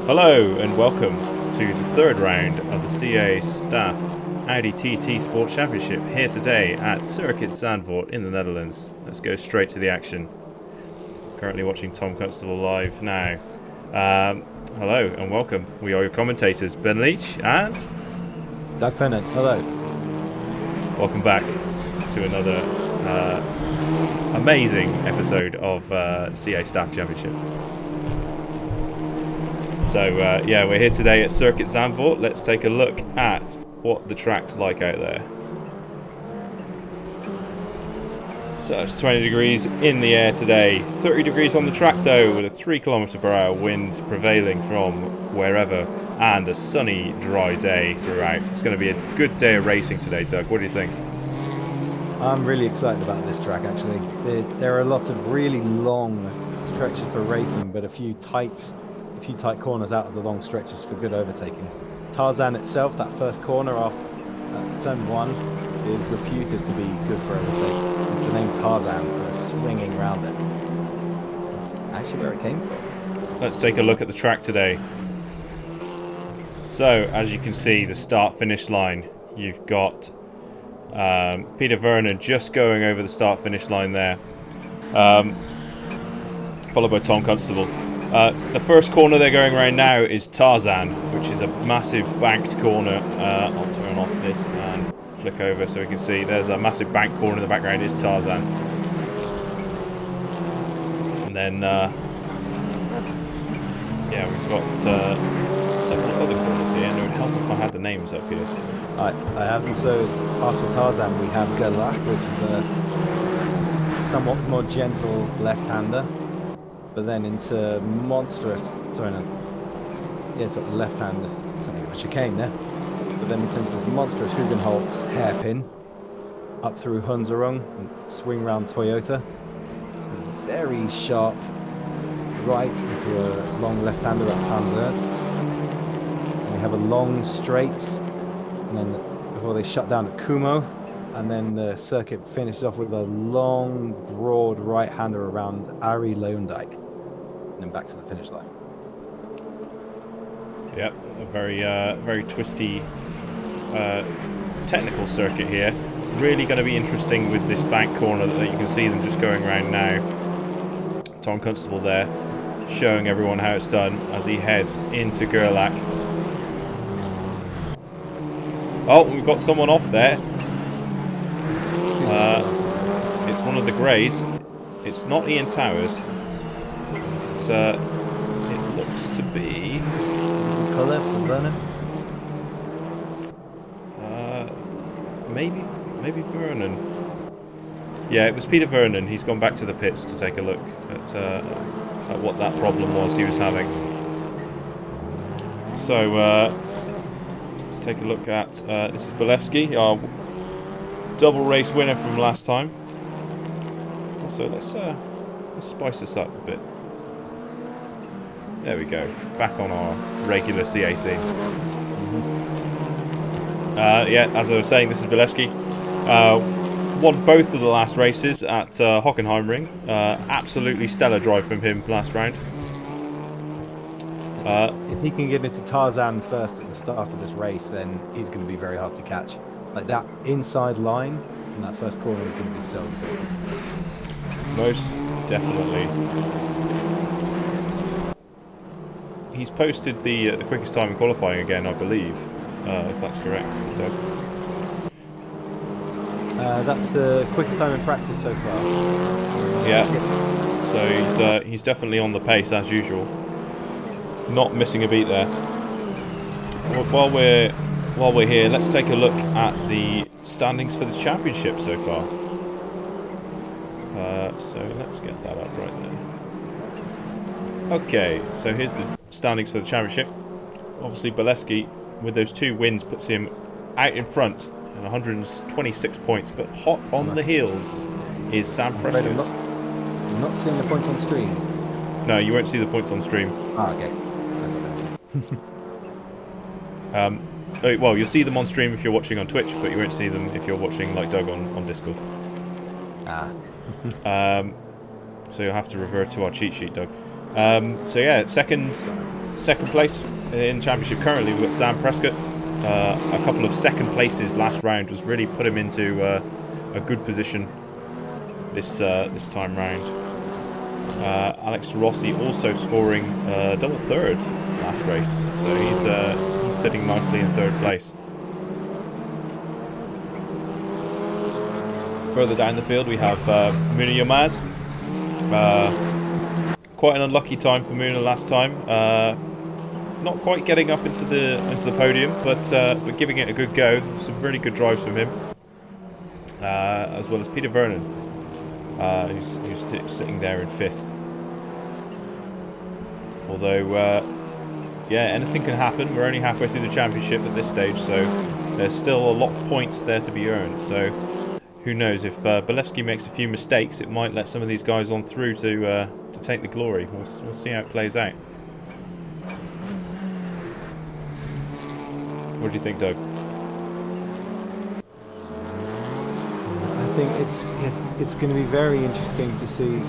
Hello and welcome to the third round of the CA Staff Audi TT Sport Championship here today at Circuit Zandvoort in the Netherlands. Let's go straight to the action. Currently watching Tom Constable live now. Hello and welcome. We are your commentators, Ben Leach and Doug Pennant. Hello. welcome back to another amazing episode of CA Staff Championship. So we're here today at Circuit Zandvoort. Let's take a look at what the track's like out there. So it's 20 degrees in the air today, 30 degrees on the track though, with a 3 km/h wind prevailing from wherever, and a sunny, dry day throughout. It's going to be a good day of racing today, Doug. What do you think? I'm really excited about this track, actually. There are lots of really long stretches for racing, but a few tight corners out of the long stretches for good overtaking. Tarzan itself, that first corner after turn 1, is reputed to be good for overtake. It's the name Tarzan for swinging round it. That's actually where it came from. Let's take a look at the track today. So, as you can see, the start-finish line, you've got Peter Vernon just going over the start-finish line there, followed by Tom Constable. The first corner they're going around now is Tarzan, which is a massive banked corner. I'll turn off this and flick over so we can see there's a massive banked corner in the background. It's Tarzan. And then, we've got several other corners here, and it would help if I had the names up here. I have them. So after Tarzan, we have Galak, which is the somewhat more gentle left-hander. But then into monstrous, sort of left-hand, something of a chicane there. But then into this monstrous Hugenholtz hairpin, up through Hunzerung, and swing round Toyota. Very sharp right into a long left-hander at Hans Ernst. And we have a long straight, and then before they shut down at Kumo, and then the circuit finishes off with a long, broad right-hander around Ari Leondijk, and then back to the finish line. Yep, a very twisty, technical circuit here. Really going to be interesting with this bank corner that you can see them just going around now. Tom Constable there, showing everyone how it's done as he heads into Gerlach. Oh, we've got someone off there. It's one of the greys. It's not Ian Towers. It looks to be Colour for Vernon? maybe Vernon. Yeah, it was Peter Vernon. He's gone back to the pits to take a look at what that problem was he was having. So let's take a look at this is Bolevsky, our double race winner from last time. Also, let's spice this up a bit. There we go. Back on our regular CA theme. As I was saying, this is Bolevsky. Won both of the last races at Hockenheimring. Absolutely stellar drive from him last round. If he can get into Tarzan first at the start of this race, then he's going to be very hard to catch. Like that inside line in that first corner is going to be so important. Most definitely. He's posted the quickest time in qualifying again, I believe, if that's correct, Doug. That's the quickest time in practice so far. Yeah. So he's definitely on the pace as usual. Not missing a beat there. While we're here, let's take a look at the standings for the championship so far. So let's get that up right there. Okay, so here's the standings for the championship. Obviously, Bolevsky, with those 2 wins, puts him out in front at 126 points. But hot on the heels is Sam Prescott. I'm not seeing the points on stream. No, you won't see the points on stream. Okay. Well, you'll see them on stream if you're watching on Twitch, but you won't see them if you're watching like Doug on Discord. So you'll have to revert to our cheat sheet, Doug. So yeah, second second place in championship currently. We've got Sam Prescott. A couple of second places last round was really put him into a good position this time round. Alex Rossi also scoring double third last race, so he's sitting nicely in third place. Further down the field we have Muna Yilmaz. Quite an unlucky time for Muna last time. Not quite getting up into the podium, but giving it a good go. Some really good drives from him, as well as Peter Vernon, who's sitting there in fifth. Although, yeah, anything can happen. We're only halfway through the championship at this stage, so there's still a lot of points there to be earned. So who knows, if Bolewski makes a few mistakes, it might let some of these guys on through to take the glory. We'll see how it plays out. What do you think, Doug? I think it's going to be very interesting to see.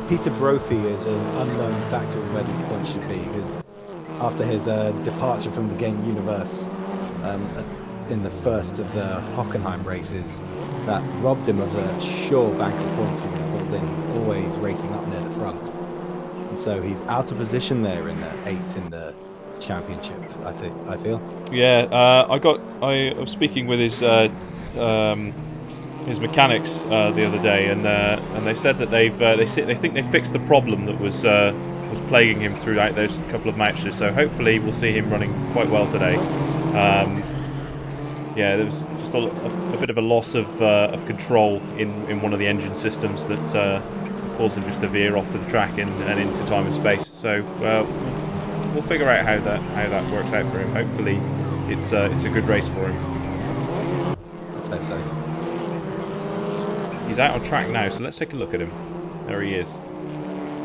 Peter Brophy is an unknown factor of where these points should be, because after his departure from the game universe in the first of the Hockenheim races, that robbed him of a sure bank of points he would have pulled in. He's always racing up near the front, and so he's out of position there in the 8th in the championship. I feel. Yeah, I was speaking with his mechanics the other day, and they said that they think they fixed the problem that was plaguing him throughout those couple of matches. So hopefully we'll see him running quite well today. Yeah, there was just a bit of a loss of control in one of the engine systems that caused him just to veer off to the track and into time and space. So we'll figure out how that works out for him. Hopefully it's a good race for him. Let's hope so. He's out on track now, so let's take a look at him. There he is,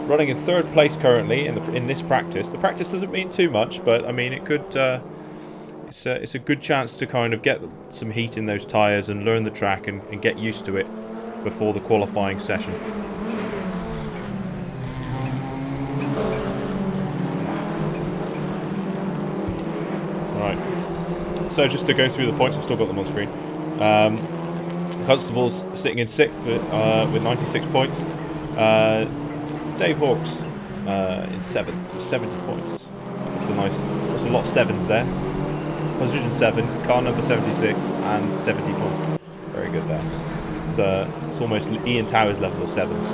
running in third place currently in this practice. The practice doesn't mean too much, but I mean it could. It's a good chance to kind of get some heat in those tyres and learn the track and get used to it before the qualifying session. Right. So just to go through the points, I've still got them on screen. Constable's sitting in 6th with 96 points. Dave Hawkes in 7th with 70 points. That's a lot of 7s there. Position 7, car number 76, and 70 points. Very good there. It's almost Ian Towers level of 7s.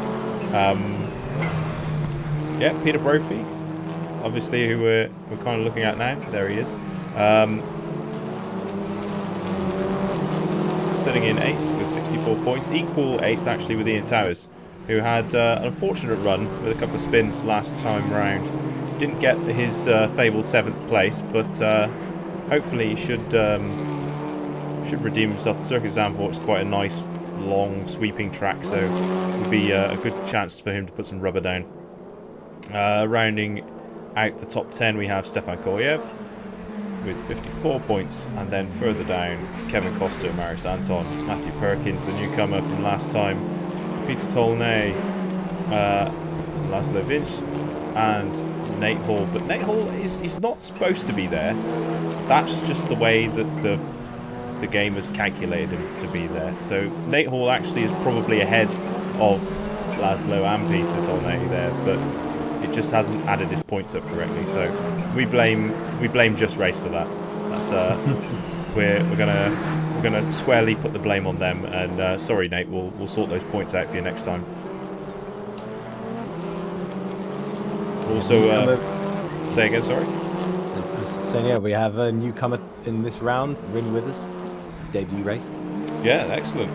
Yeah, Peter Brophy, obviously, who we're kind of looking at now. There he is. Sitting in 8th with 64 points. Equal 8th actually with Ian Towers, who had an unfortunate run with a couple of spins last time round. Didn't get his fabled 7th place, but hopefully he should redeem himself. The Circuit Zandvoort is quite a nice, long, sweeping track, so it would be a good chance for him to put some rubber down. Rounding out the top 10, we have Stefan Koyev with 54 points, and then further down, Kevin Costa, Marius Anton, Matthew Perkins, the newcomer from last time, Peter Tolnay, Laszlo Vinch, and Nate Hall. But Nate Hall he's not supposed to be there. That's just the way that the game has calculated him to be there. So Nate Hall actually is probably ahead of Laszlo and Peter Tolnay there, but it just hasn't added his points up correctly. So we blame Just Race for that. That's we're gonna squarely put the blame on them. And sorry, Nate, we'll sort those points out for you next time. Also, say again, sorry. So yeah, we have a newcomer in this round, Rin Withers, debut race. Yeah, excellent.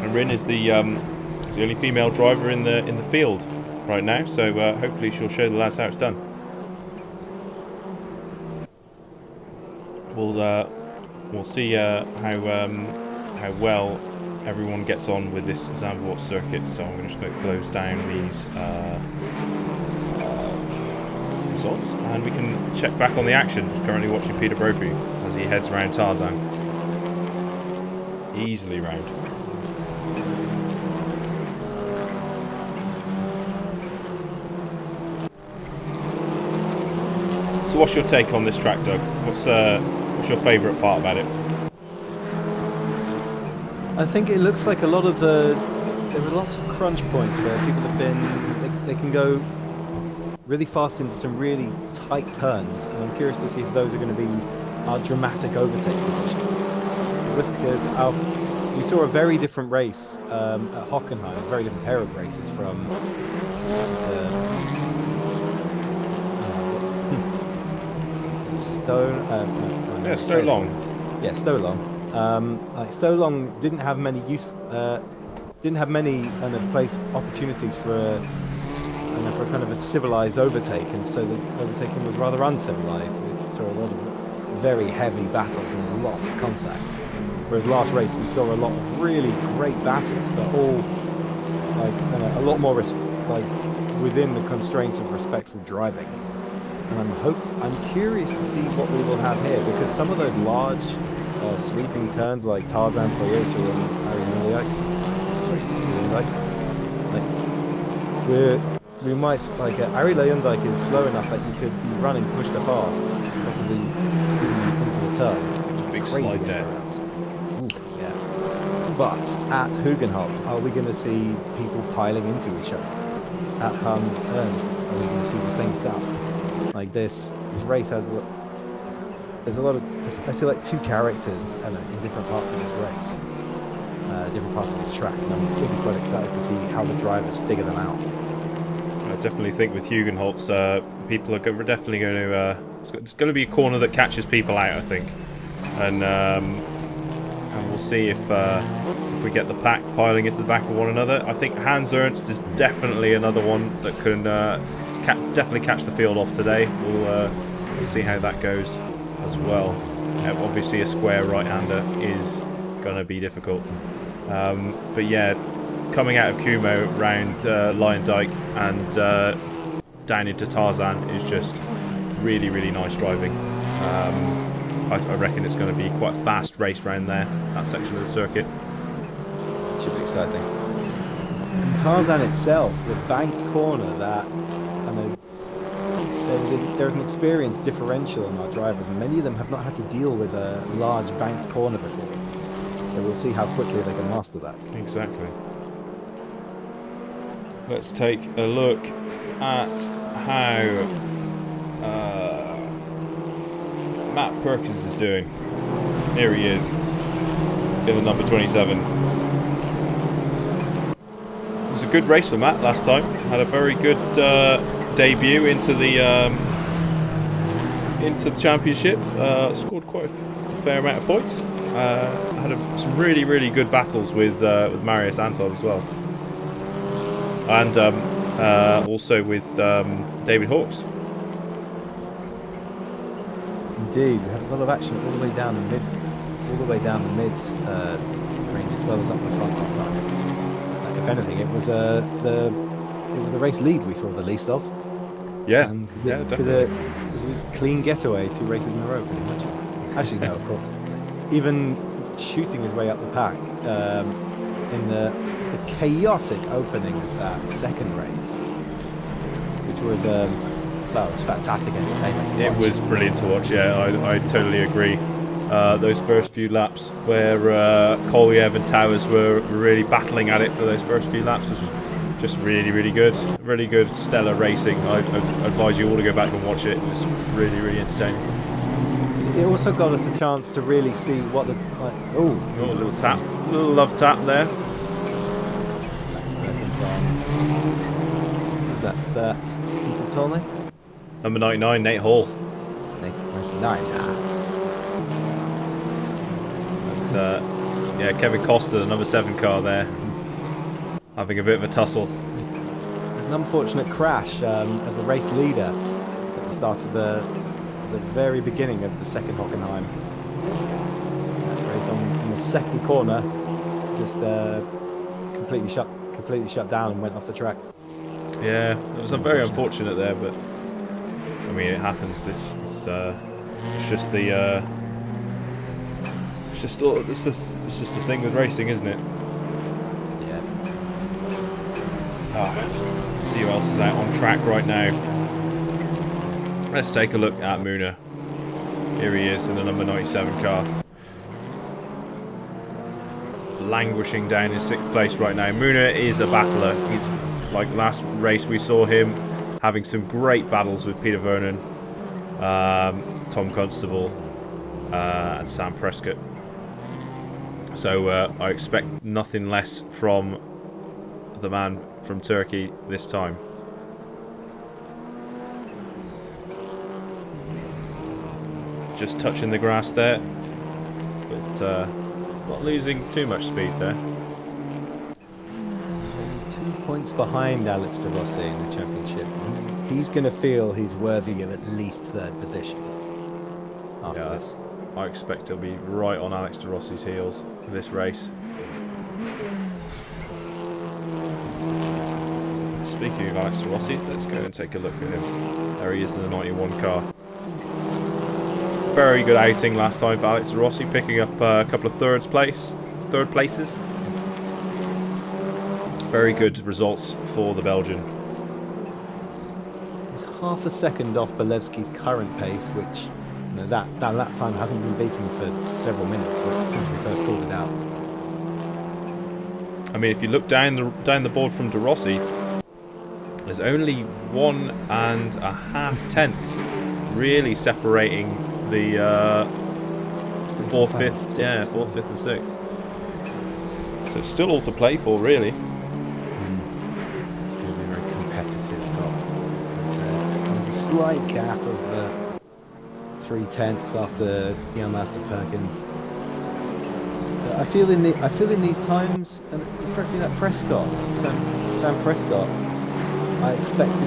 And Rin is the only female driver in the field right now, so hopefully she'll show the lads how it's done. We'll see how well everyone gets on with this Zandvoort circuit. So I'm just going to close down these results, and we can check back on the action. Currently watching Peter Brophy as he heads around Tarzan. Easily round. So what's your take on this track, Doug? What's your favourite part about it? I think it looks like a lot of there are lots of crunch points where people have been, they can go really fast into some really tight turns, and I'm curious to see if those are going to be our dramatic overtake positions. Because we saw a very different race at Hockenheim, a very different pair of races from was it Stone? Yeah, so long. Yeah, Stolong. Like Stolong didn't have many place opportunities for for kind of a civilized overtake, and so the overtaking was rather uncivilized. We saw a lot of very heavy battles and lots of contact. Whereas last race we saw a lot of really great battles, but all like a lot more within the constraints of respectful driving. And I'm curious to see what we will have here, because some of those large sweeping turns like Tarzan, Toyota, and we might Ari Leondijk is slow enough that you could be running push to pass, possibly even into the turn. Big Crazy slide there. Yeah. But at Hugenholz, are we going to see people piling into each other? At Hans Ernst, are we going to see the same stuff? Like this race there's a lot of, I see like two characters in different parts of this race, different parts of this track, and I'm really quite excited to see how the drivers figure them out. I definitely think with Hugenholz, people are definitely going to. It's going to be a corner that catches people out, I think, and we'll see if we get the pack piling into the back of one another. I think Hans Ernst is definitely another one that can definitely catch the field off today. We'll see how that goes as well. Obviously, a square right-hander is going to be difficult, but yeah. Coming out of Kumo round Leondijk and down into Tarzan is just really, really nice driving. I reckon it's going to be quite a fast race round there, that section of the circuit. Should be exciting. And Tarzan itself, the banked corner that, I know, there's an experience differential in our drivers. Many of them have not had to deal with a large banked corner before. So we'll see how quickly they can master that. Exactly. Let's take a look at how Matt Perkins is doing. Here he is in the number 27. It was a good race for Matt last time. Had a very good debut into the championship. Scored quite a fair amount of points. Had some really, really good battles with Marius Anton as well. And also with David Hawkes. Indeed, we had a lot of action all the way down the mid range as well as up the front last time. If anything, it was the race lead we saw the least of. Yeah, definitely. It was a clean getaway 2 races in a row, pretty much. Actually, no, of course. Even shooting his way up the pack in the chaotic opening of that second race, which was it was fantastic entertainment to watch. It was brilliant to watch. Yeah, I totally agree. Those first few laps where Kolyev and Towers were really battling at it for those first few laps was just really, really good. Really good, stellar racing. I advise you all to go back and watch it. It was really, really entertaining. It also got us a chance to really see what the a little tap, a little love tap there. Was that Peter Tolney? Number 99, Nate Hall. 99. Yeah, Kevin Costa, the number 7 car there, having a bit of a tussle. An unfortunate crash as the race leader at the start of the very beginning of the second Hockenheim race on the second corner, just completely shut down and went off the track. Yeah, it was very unfortunate there, but I mean it happens. It's just the it's just the thing with racing, isn't it? Yeah. Let's see who else is out on track right now. Let's take a look at Muna. Here he is in the number 97 car. Languishing down in 6th place right now. Muna is a battler. He's like last race we saw him having some great battles with Peter Vernon, Tom Constable, and Sam Prescott. So I expect nothing less from the man from Turkey this time. Just touching the grass there, but not losing too much speed there. 2 points behind Alex de Rossi in the championship. He's going to feel he's worthy of at least 3rd position after this. I expect he'll be right on Alex de Rossi's heels in this race. Speaking of Alex de Rossi, let's go and take a look at him. There he is in the 91 car. Very good outing last time for Alex de Rossi, picking up a couple of third places. Very good results for the Belgian. He's half a second off Belevsky's current pace, which that lap time hasn't been beaten for several minutes since we first pulled it out. I mean, if you look down the board from de Rossi, there's only 1.5 tenths really separating the 4th, 5th, 4th, 5th, and 6th. So it's still all to play for, really. It's going to be very competitive top. There's a slight gap of 3 tenths after Jan Master Perkins. I feel in these times, and especially that Prescott, Sam Prescott, I expect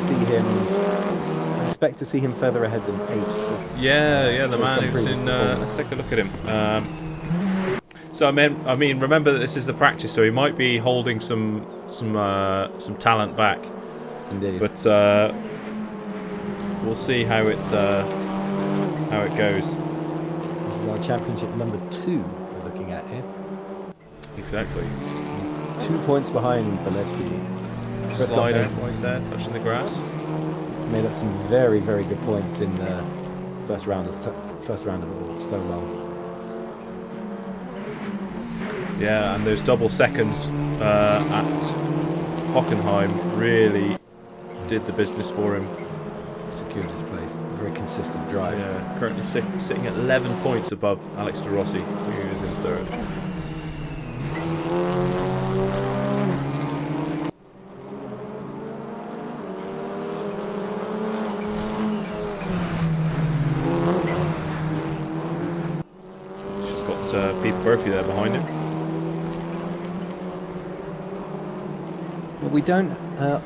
to see him further ahead than 8th. Yeah, the man who's in. Let's take a look at him. So I mean, remember that this is the practice, so he might be holding some talent back. Indeed. But we'll see how it goes. This is our championship number 2 we're looking at here. Exactly. 2 points behind Belevsky. Slide out right there, touching the grass. Made up some very, very good points in the first round of the so well. Yeah, and those double seconds at Hockenheim really did the business for him. Secured his place. Very consistent drive. Yeah, currently sitting at 11 points above Alex de Rossi, who is in 3rd. Peter Burfey there behind him. Well, we don't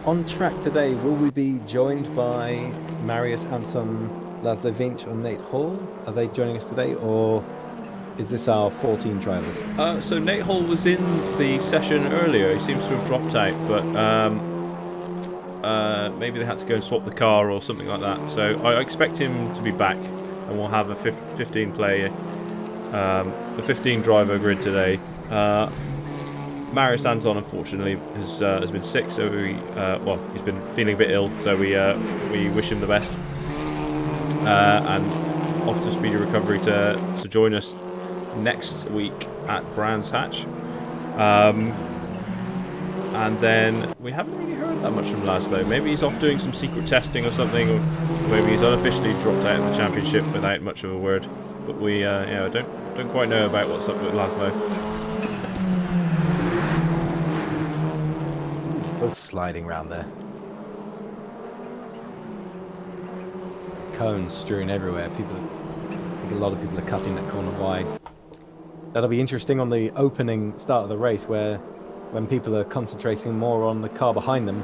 on track today. Will we be joined by Marius Anton Laszlo or Nate Hall? Are they joining us today, or is this our 14 drivers? So Nate Hall was in the session earlier. He seems to have dropped out, but maybe they had to go and swap the car or something like that. So I expect him to be back, and we'll have a 15 player. The 15 driver grid today. Marius Anton, unfortunately, has been sick, so he's been feeling a bit ill, so we wish him the best, and off to speedy recovery to join us next week at Brands Hatch. And then we haven't really heard that much from Laszlo. Maybe he's off doing some secret testing or something, or maybe he's unofficially dropped out of the championship without much of a word. But we don't quite know about what's up with Laszlo. Both sliding round there. Cones strewn everywhere. I think a lot of people are cutting that corner wide. That'll be interesting on the opening start of the race, when people are concentrating more on the car behind them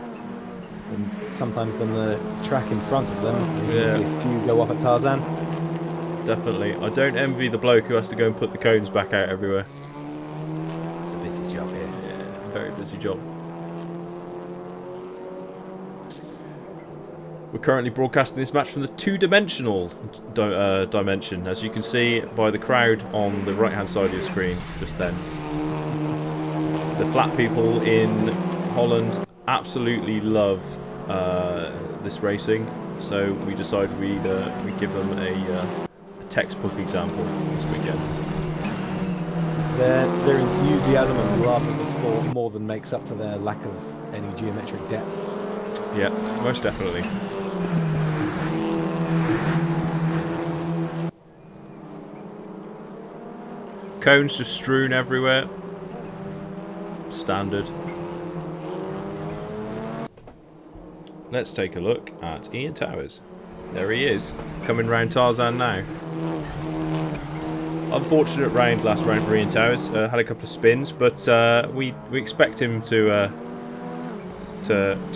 and sometimes than the track in front of them. You see a few go off at Tarzan. Definitely. I don't envy the bloke who has to go and put the cones back out everywhere. It's a busy job here. Yeah, very busy job. We're currently broadcasting this match from the two-dimensional dimension, as you can see by the crowd on the right-hand side of your screen just then. The flat people in Holland absolutely love this racing. So we decided we'd give them a textbook example this weekend. Their enthusiasm and love of the sport more than makes up for their lack of any geometric depth. Yeah, most definitely. Cones just strewn everywhere. Standard. Let's take a look at Ian Towers. There he is, coming round Tarzan now. Unfortunate round last round for Ian Towers. Had a couple of spins, but we expect him to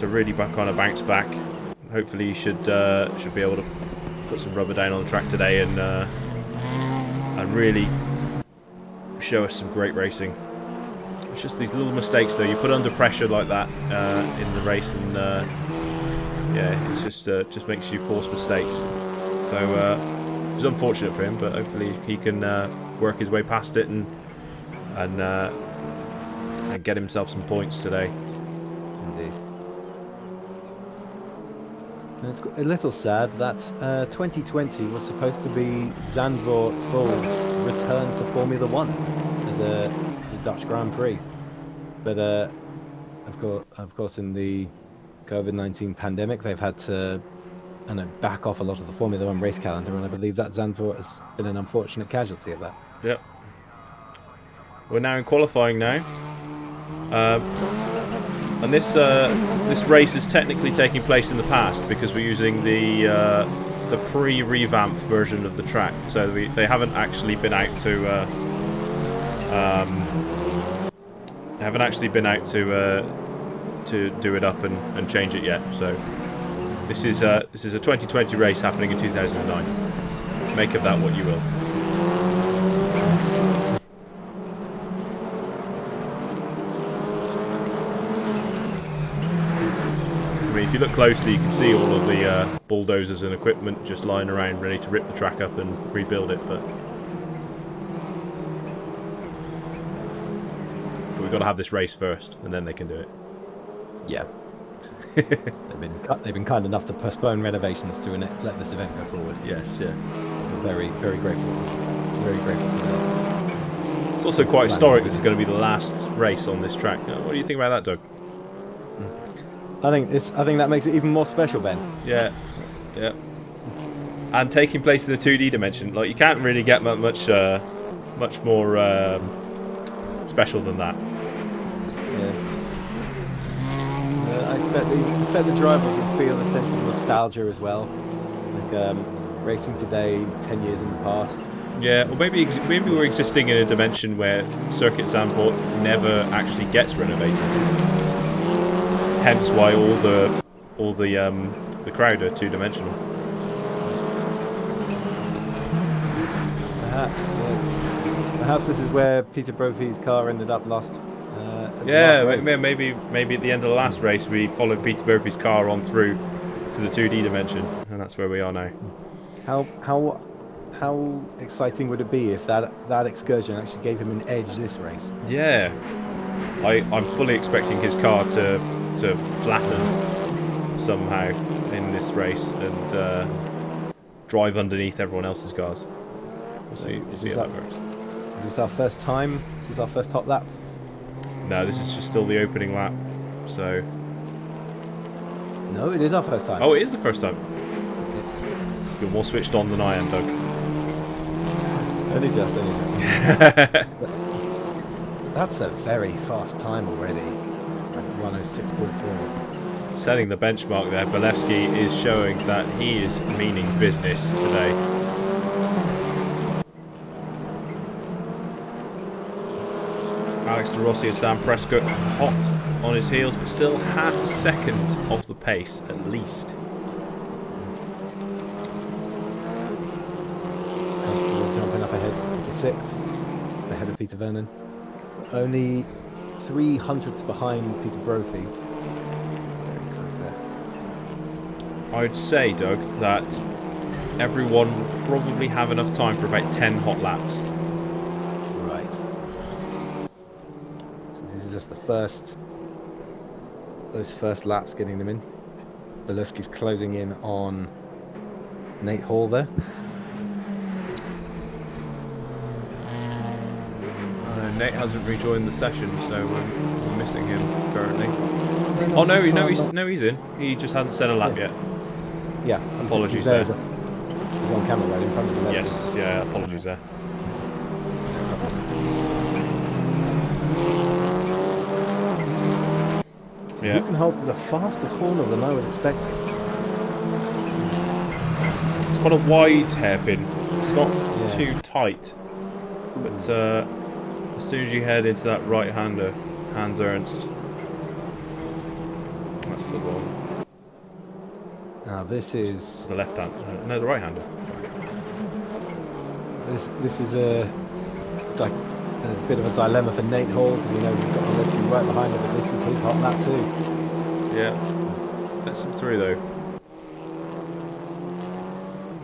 really back on a bounce back. Hopefully, he should be able to put some rubber down on the track today and really show us some great racing. It's just these little mistakes though. You put under pressure like that in the race, and yeah, it's just makes you force mistakes. So it was unfortunate for him, but hopefully he can work his way past it and get himself some points today. Indeed. And it's a little sad that 2020 was supposed to be Zandvoort Full's return to Formula One as the Dutch Grand Prix, but of course, in the COVID-19 pandemic, they've had to back off a lot of the Formula One race calendar, and I believe that Zandvoort has been an unfortunate casualty of that. Yep. We're now in qualifying now. And this race is technically taking place in the past because we're using the pre-revamped version of the track. So they haven't actually been out to to do it up and change it yet. So this is a 2020 race happening in 2009. Make of that what you will. I mean, if you look closely, you can see all of the bulldozers and equipment just lying around ready to rip the track up and rebuild it, but we've got to have this race first, and then they can do it. Yeah. They've been kind enough to postpone renovations to let this event go forward. Yes, yeah. We're very grateful to them. It's also quite historic. This is going to be the last race on this track. What do you think about that, Doug? I think that makes it even more special, Ben. Yeah, yeah. And taking place in the 2D dimension, like you can't really get much more special than that. Yeah. I expect the drivers will feel a sense of nostalgia as well, like racing today 10 years in the past. Yeah, or maybe we're existing in a dimension where Circuit Zandvoort never actually gets renovated. Hence why all the crowd are two-dimensional. Perhaps this is where Peter Brophy's car ended up last. Yeah, maybe at the end of the last race we followed Peter Brophy's car on through to the 2D dimension, and that's where we are now. How exciting would it be if that excursion actually gave him an edge this race? Yeah, I'm fully expecting his car to flatten somehow in this race and drive underneath everyone else's cars. We'll see how that works. Is this our first time? Is this our first hot lap? No, this is just still the opening lap. So. No, it is our first time. Oh, it is the first time. You're more switched on than I am, Doug. Only just. That's a very fast time already. Like 106.4. Setting the benchmark there. Balevsky is showing that he is meaning business today. Alex de Rossi and Sam Prescott hot on his heels, but still half a second off the pace at least. Comfortable jumping up ahead to 6th, just ahead of Peter Vernon. Only 300ths behind Peter Brophy. Very close there. I'd say, Doug, that everyone will probably have enough time for about 10 hot laps. Right. So these are just those first laps getting them in. Beluski's closing in on Nate Hall there. Nate hasn't rejoined the session, so we're missing him currently. No, Oh no, no, he's in. He just hasn't set a lap yet. Yeah, Apologies he's there. there. He's on camera right in front of Beluski. Yes, yeah, apologies there. So Yeah. Buchenholz is a faster corner than I was expecting. It's quite a wide hairpin. It's not too tight, but as soon as you head into that right-hander, Hans Ernst, that's the one. Now this is The left-hand, no, the right-hander. this is a bit of a dilemma for Nate Hall because he knows he's got Beluski right behind him, but this is his hot lap too. Yeah, lets him through though.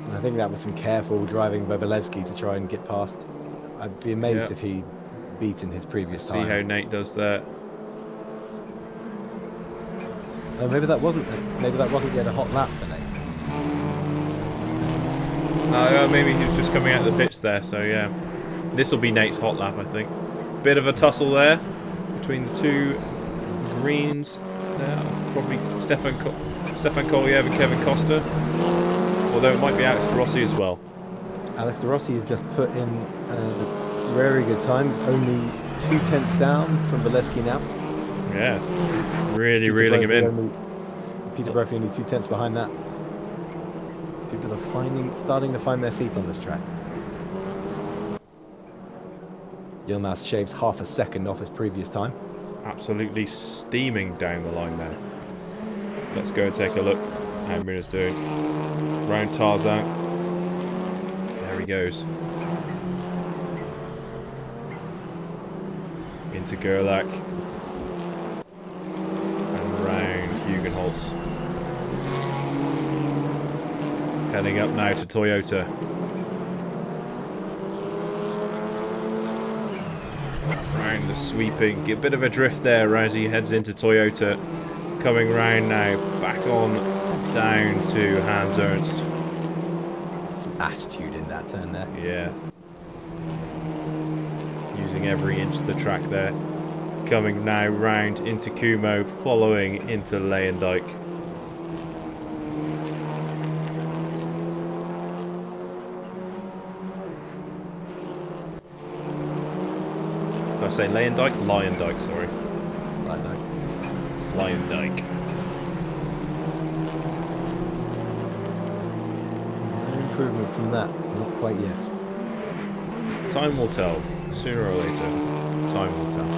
And I think that was some careful driving by Beluski to try and get past. I'd be amazed if he'd beaten his previous time. See how Nate does that. Maybe that wasn't yet a hot lap for Nate. Maybe he was just coming out of the pits there, so yeah. This will be Nate's hot lap, I think. Bit of a tussle there between the two greens there. Probably Stefan Koliev and Kevin Costa. Although it might be Alex Rossi as well. Alex De Rossi has just put in very good times, only 2/10 down from Beluski now. Yeah, really reeling him in. Peter Brophy only 2/10 behind that. People are starting to find their feet on this track. Yilmaz shaves half a second off his previous time. Absolutely steaming down the line there. Let's go and take a look how Muno's doing. Round Tarzan. There he goes. Into Gerlach. And round Hugenholz. Heading up now to Toyota. Round the sweeping. Get a bit of a drift there as he heads into Toyota. Coming round now. Back on down to Hans Ernst. Some attitude in that turn there. Yeah. Using every inch of the track there. Coming now round into Kumo. Following into Leyendijk. Did I say Leyendijk? Leyendijk, sorry. Leyendijk. No improvement from that, not quite yet. Time will tell. Sooner or later. Time will tell.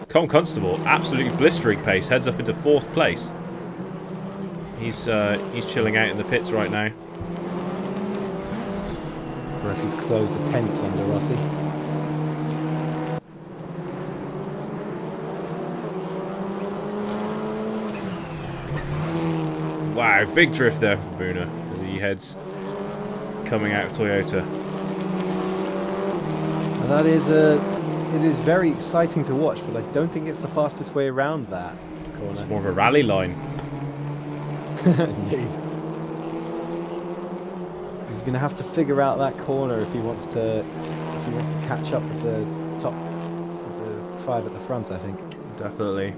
Com Constable, absolutely blistering pace, heads up into 4th place. He's chilling out in the pits right now. Referee's closed the 10th under Rossi. Wow, big drift there from Buna as he heads coming out of Toyota. And that is it is very exciting to watch, but I don't think it's the fastest way around that corner. It's more of a rally line. Indeed. He's going to have to figure out that corner if he wants to catch up with the top, with the 5 at the front, I think. Definitely.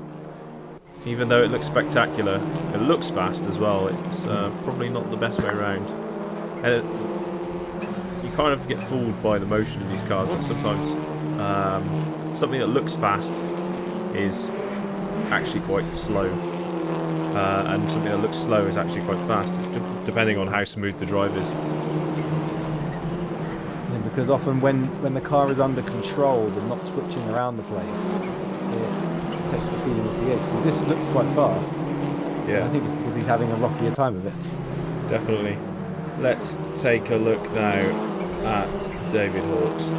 Even though it looks spectacular, it looks fast as well. It's probably not the best way around. And you kind of get fooled by the motion of these cars. Sometimes something that looks fast is actually quite slow, and something that looks slow is actually quite fast. It's depending on how smooth the drive is. Yeah, because often when the car is under control and not twitching around the place, it takes the feeling off the edge. So this looks quite fast. Yeah, I think it's because he's having a rockier time of it. Definitely. Let's take a look now at David Hawkes.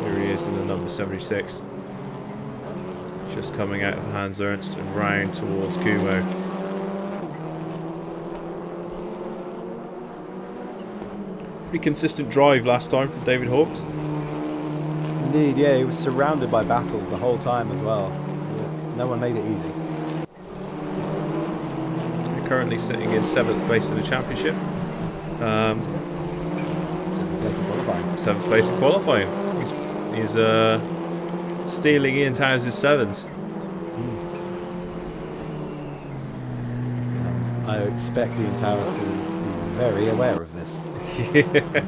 Here he is in the number 76. Just coming out of Hans Ernst and round towards Kumo. Pretty consistent drive last time from David Hawkes. Indeed, yeah, he was surrounded by battles the whole time as well. No one made it easy. currently sitting in 7th place in the championship. 7th place in qualifying. 7th place in qualifying. He's stealing Ian Towers' 7s. I expect Ian Towers to be very aware of this. Yeah.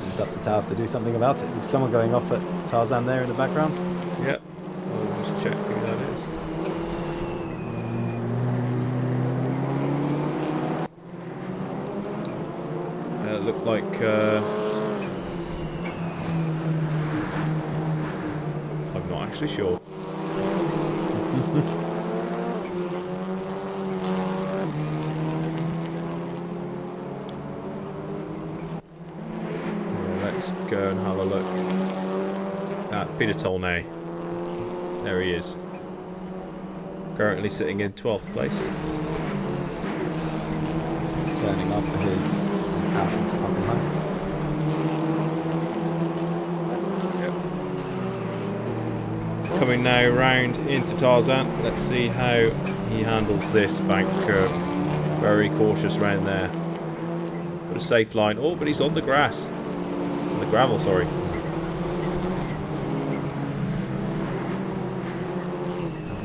It's up to Towers to do something about it. Is someone going off at Tarzan there in the background? Yep. I'll just check who that is. Looked like I'm not actually sure. Let's go and have a look at Peter Tolnay. There he is. Currently sitting in 12th place. Turning after his absence of Hockenheim. Yep. Coming now round into Tarzan. Let's see how he handles this bank curve. Very cautious round there. But a safe line. Oh, but he's on the grass. On the gravel, sorry.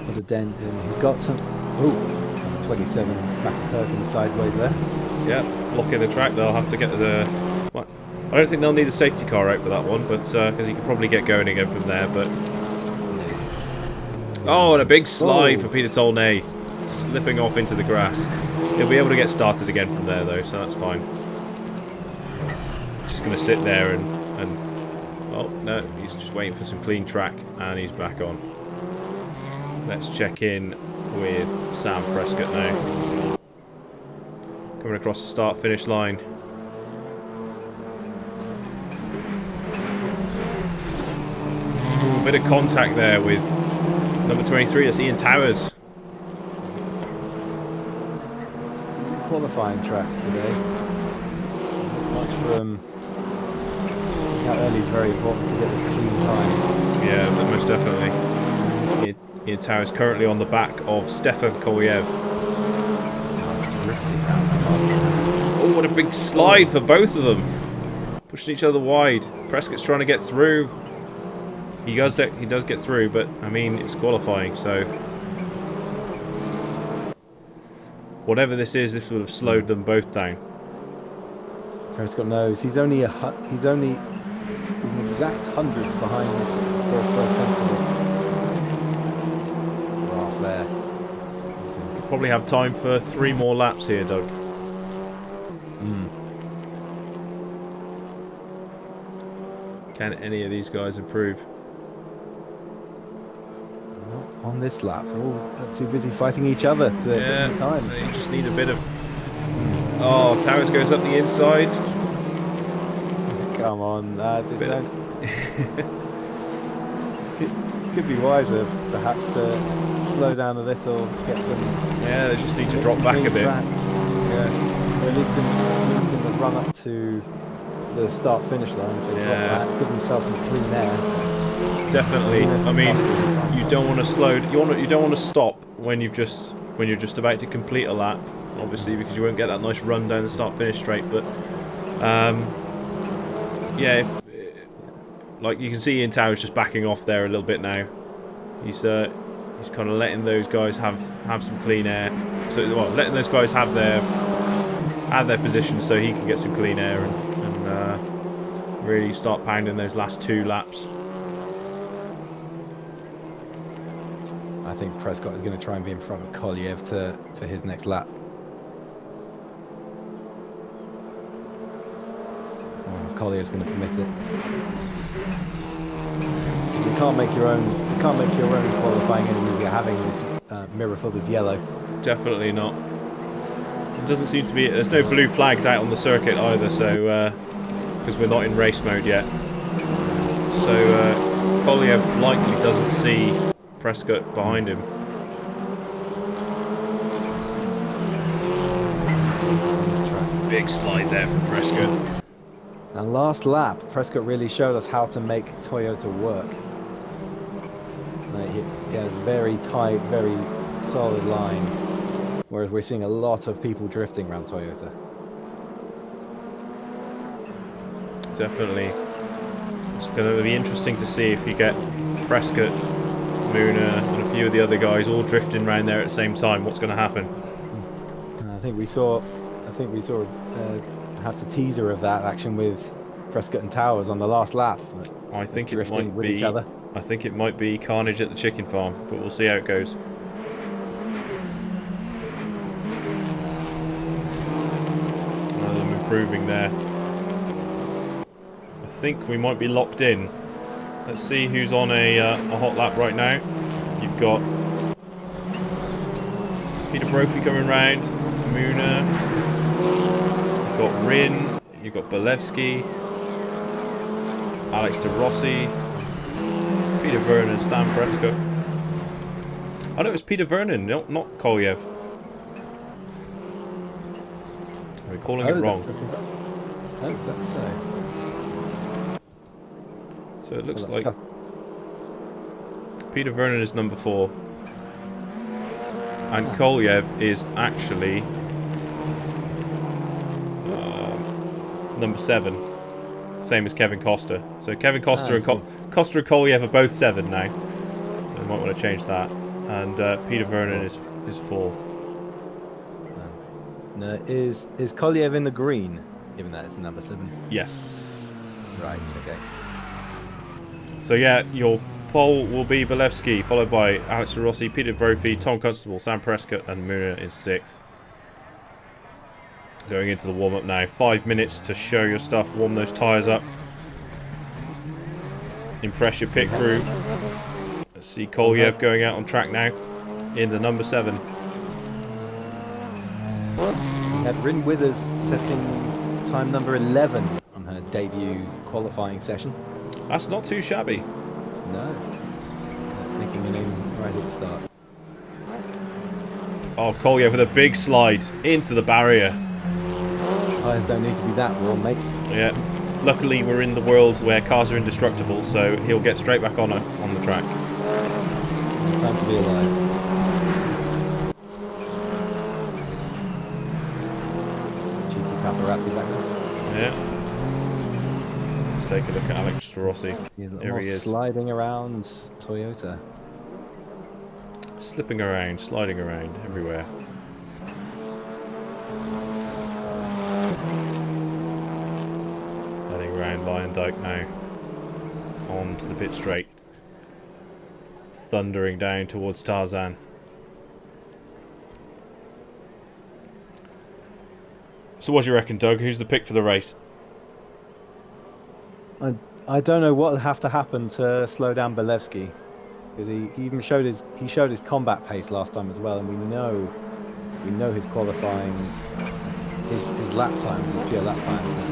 Put a dent in. He's got some. Ooh, 27 Matthew Perkins sideways there. Yeah, blocking the track. They'll have to get the. Well, I don't think they'll need a safety car out for that one, but because you can probably get going again from there. But oh, and a big slide for Peter Tolnay, slipping off into the grass. He'll be able to get started again from there though, so that's fine. Just going to sit there and oh no, he's just waiting for some clean track, and he's back on. Let's check in with Sam Prescott now. Coming across the start-finish line. Ooh, a bit of contact there with number 23, that's Ian Towers. These are qualifying tracks today. Much room. How early is very important to get those clean times. Yeah, most definitely. Ian Towers currently on the back of Stefan Koliev. Oh, what a big slide for both of them. Pushing each other wide. Prescott's trying to get through. He does get through, but I mean, it's qualifying, so whatever this is, this would have slowed them both down. Prescott knows he's an exact hundredth behind fourth place Constable. Ross there. We'll probably have time for 3 more laps here, Doug. Can any of these guys improve? Not on this lap. They're all too busy fighting each other to get the time. You just need a bit of. Oh, Towers goes up the inside. Come on, could be wiser, perhaps, to slow down a little, get some. Yeah, they just need to drop back a bit. Track. Yeah, or at least in the run up to the start-finish line, if they drop back, give themselves some clean air. Definitely. I mean, you don't want to slow. You don't want to stop when you're just about to complete a lap, obviously, because you won't get that nice run down the start-finish straight. But yeah, like you can see, Ian Towers just backing off there a little bit now. He's kind of letting those guys have some clean air. So letting those guys have their position so he can get some clean air and really start pounding those last 2 laps. I think Prescott is going to try and be in front of Koliev for his next lap. Or if Kolyev's going to permit it. Because you can't make your own qualifying any easier having this mirror filled with yellow. Definitely not. It doesn't seem to be. There's no blue flags out on the circuit either, so because we're not in race mode yet. So Koliev likely doesn't see Prescott behind him. Big slide there from Prescott. And last lap, Prescott really showed us how to make Toyota work. He had a very tight, very solid line Whereas we're seeing a lot of people drifting around Toyota. Definitely. It's going to be interesting to see if you get Prescott, Luna, and a few of the other guys all drifting around there at the same time. What's going to happen? I think we saw perhaps a teaser of that action with Prescott and Towers on the last lap. I think it drifting might with be. each other. I think it might be carnage at the chicken farm, but we'll see how it goes. One of them improving there. I think we might be locked in. Let's see who's on a hot lap right now. You've got Peter Brophy coming round, Muna, you've got Rin, you've got Bolevsky, Alex De Rossi, Peter Vernon, Stan Prescott. Oh no, it was Peter Vernon, not Kolyev. We're calling it wrong. That's so. So it looks like Peter Vernon is number 4. And Kolyev is actually number 7. Same as Kevin Costa. So Kevin Costa and Costa and Kolyev are both 7 now. So we might want to change that. And Peter Vernon is 4. No, is Kolyev in the green, given that it's number 7? Yes. Right, okay. So yeah, your pole will be Bolevsky, followed by Alex De Rossi, Peter Brophy, Tom Constable, Sam Prescott, and Muna is 6th. Going into the warm-up now. 5 minutes to show your stuff, warm those tyres up. Impress your pit crew. Let's see Kolyev going out on track now in the number 7. We had Rin Withers setting time number 11 on her debut qualifying session. That's not too shabby. No. Making a name right at the start. Oh, Kolyev with a big slide into the barrier. Tyres don't need to be that warm, mate. Yeah. Luckily, we're in the world where cars are indestructible, so he'll get straight back on the track. Time to be alive. Some cheeky paparazzi back there. Yeah. Let's take a look at Alex De Rossi. There he is. Sliding around Toyota. Slipping around, sliding around, everywhere. Heading around Lion Dyke now. On to the pit straight. Thundering down towards Tarzan. So what do you reckon, Doug? Who's the pick for the race? I don't know what would have to happen to slow down Bolevsky, because he even showed his combat pace last time as well, and we know his qualifying, his lap times, his pure lap times are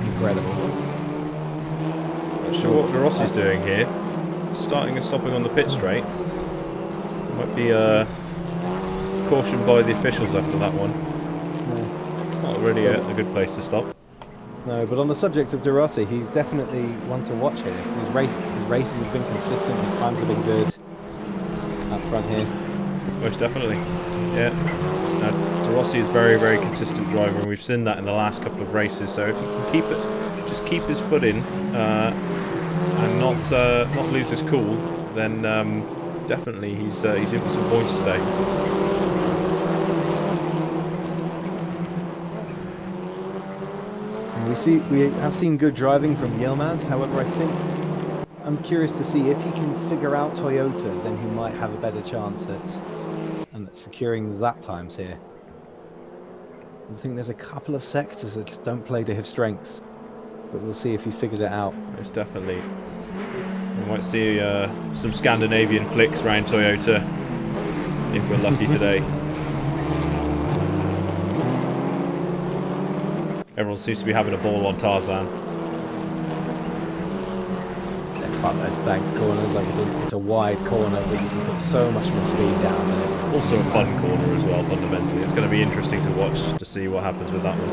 incredible. Not sure what De Rossi's doing here. Starting and stopping on the pit straight. Might be cautioned by the officials after that one. No. It's not really a good place to stop. No, but on the subject of De Rossi, he's definitely one to watch here, because his racing has been consistent, his times have been good up front here. Most definitely. Yeah. De Rossi is very, very consistent driver, and we've seen that in the last couple of races. So if he can keep it, just keep his foot in, and not lose his cool, then definitely he's in for some points today. We have seen good driving from Yilmaz. However, I'm curious to see if he can figure out Toyota, then he might have a better chance at securing lap times here. I think there's a couple of sectors that don't play to his strengths, but we'll see if he figures it out. It's definitely. We might see some Scandinavian flicks around Toyota if we're lucky today. Everyone seems to be having a ball on Tarzan. They're fun, those banked corners. Like it's a wide corner, but you can put so much more speed down there. Also a fun corner as well, fundamentally. It's going to be interesting to watch to see what happens with that one.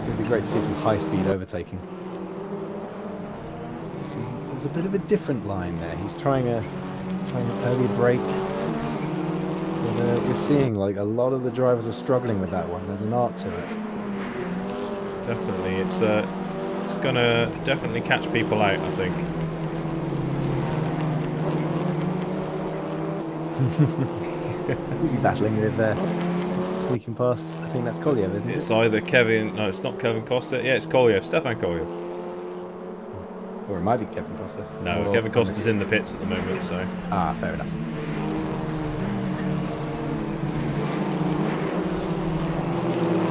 It would be great to see some high-speed overtaking. See, was a bit of a different line there. He's trying an early break. But we're seeing like a lot of the drivers are struggling with that one. There's an art to it. Definitely, it's gonna definitely catch people out, I think. Who's he battling with sneaking past? I think that's Kolyev, isn't it? It's either Kevin... No, it's not Kevin Costa. Yeah, it's Kolyev. Stefan Kolyev. Or it might be Kevin Costa. No, or Kevin Costa's in the pits at the moment, so... Ah, fair enough.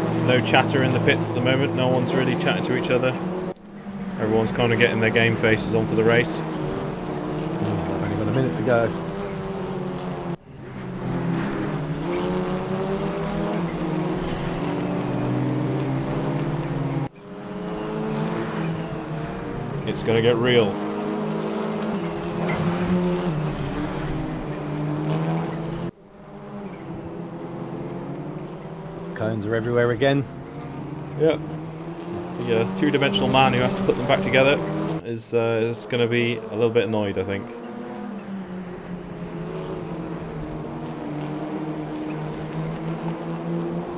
There's no chatter in the pits at the moment. No one's really chatting to each other. Everyone's kind of getting their game faces on for the race. I've only got a minute to go. It's going to get real. The cones are everywhere again. Yep. The two-dimensional man who has to put them back together is going to be a little bit annoyed, I think.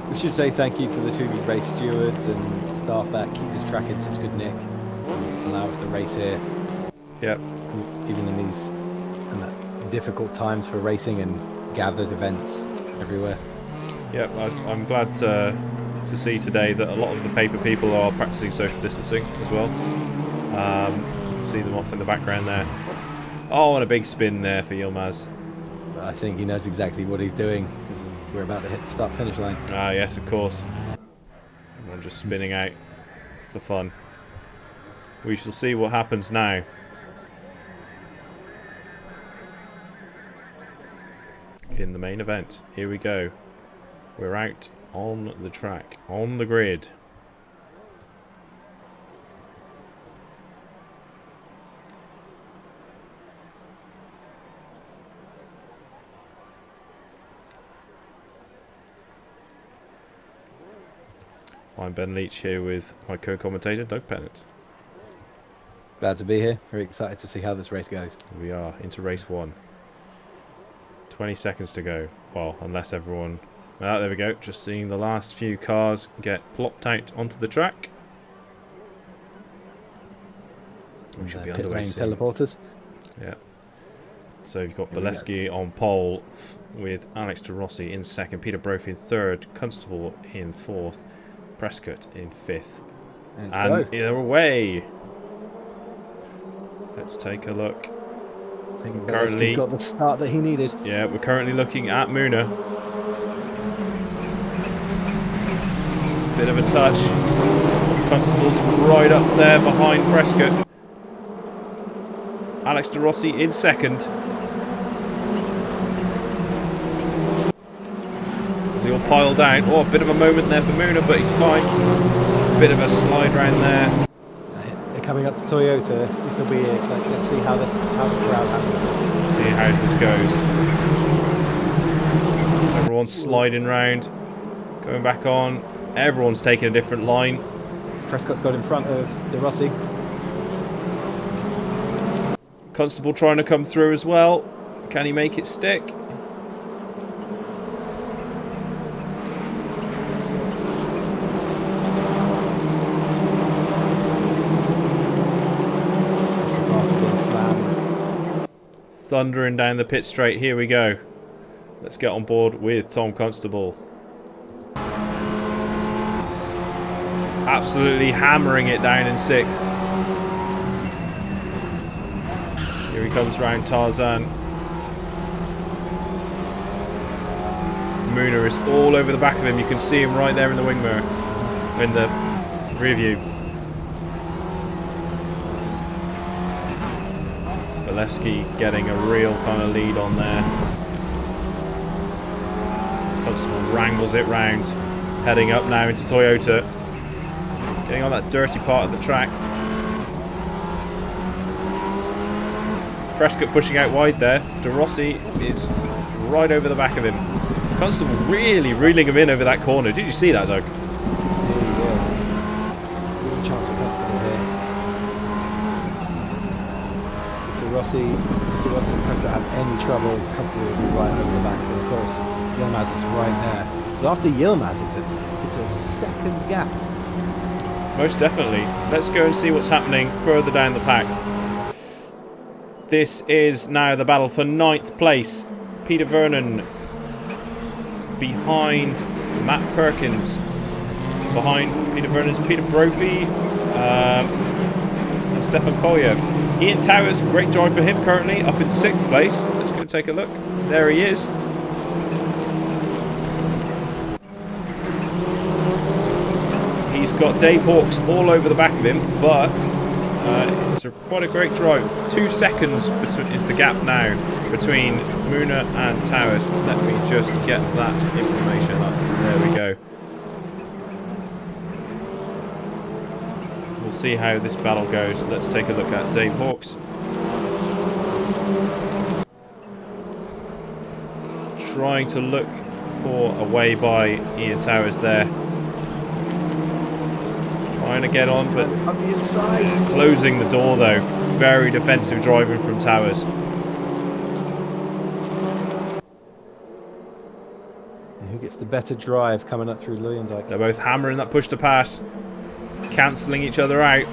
We should say thank you to the two race stewards and staff that keep this track in such good nick and allow us to race here. Yep. Even in these difficult times for racing and gathered events everywhere. Yep, I'm glad to see today that a lot of the paper people are practicing social distancing as well. You can see them off in the background there. Oh, and a big spin there for Yilmaz. I think he knows exactly what he's doing because we're about to hit the start-finish line. Ah, yes, of course. Everyone just spinning out for fun. We shall see what happens now. In the main event, here we go. We're out on the track, on the grid. I'm Ben Leach here with my co-commentator Doug Pennant. Glad to be here. Very excited to see how this race goes. We are into race 1. 20 seconds to go. Well, unless everyone... Well, there we go. Just seeing the last few cars get plopped out onto the track. We should be pit underway lane soon. teleporters. Yeah. So you've got Bolesky on pole with Alex de Rossi in second, Peter Brophy in third, Constable in fourth, Prescott in fifth. And they're away. Let's take a look. I think Currently, he's got the start that he needed. Yeah, we're currently looking at Muna. Bit of a touch. Constable's right up there behind Prescott. Alex de Rossi in second. As he all piled down. Oh, a bit of a moment there for Muna, but he's fine. Bit of a slide round there. They're coming up to Toyota. This will be it. Like, let's see how the crowd handles this. Let's see how this goes. Everyone's sliding round, going back on. Everyone's taking a different line. Prescott's got in front of De Rossi. Constable trying to come through as well. Can he make it stick? Thundering down the pit straight. Here we go. Let's get on board with Tom Constable. Absolutely hammering it down in sixth. Here he comes round Tarzan. Muna is all over the back of him. You can see him right there in the wing mirror. In the rear view. Bolesky getting a real kind of lead on there. Constable wrangles it round. Heading up now into Toyota. Getting on that dirty part of the track. Prescott pushing out wide there. De Rossi is right over the back of him. Constable really reeling him in over that corner. Did you see that, Doug? Chance for Constable here. Rossi and Prescott have any trouble, Constable will be right over the back. But of course, Yilmaz is right there. But after Yilmaz, it's a second gap. Most definitely. Let's go and see what's happening further down the pack. This is now the battle for 9th place. Peter Vernon behind Matt Perkins. Behind Peter Vernon's Peter Brophy and Stefan Kolyev. Ian Towers, great drive for him currently, up in 6th place. Let's go take a look. There he is. He's got Dave Hawkes all over the back of him, but it's quite a great drive. 2 seconds is the gap now between Muna and Towers. Let me just get that information up. There we go. We'll see how this battle goes. Let's take a look at Dave Hawkes. Trying to look for a way by Ian Towers there. Trying to get on, but on the inside. Closing the door though. Very defensive driving from Towers. And who gets the better drive coming up through Luyendijk? They're both hammering that push to pass. Cancelling each other out.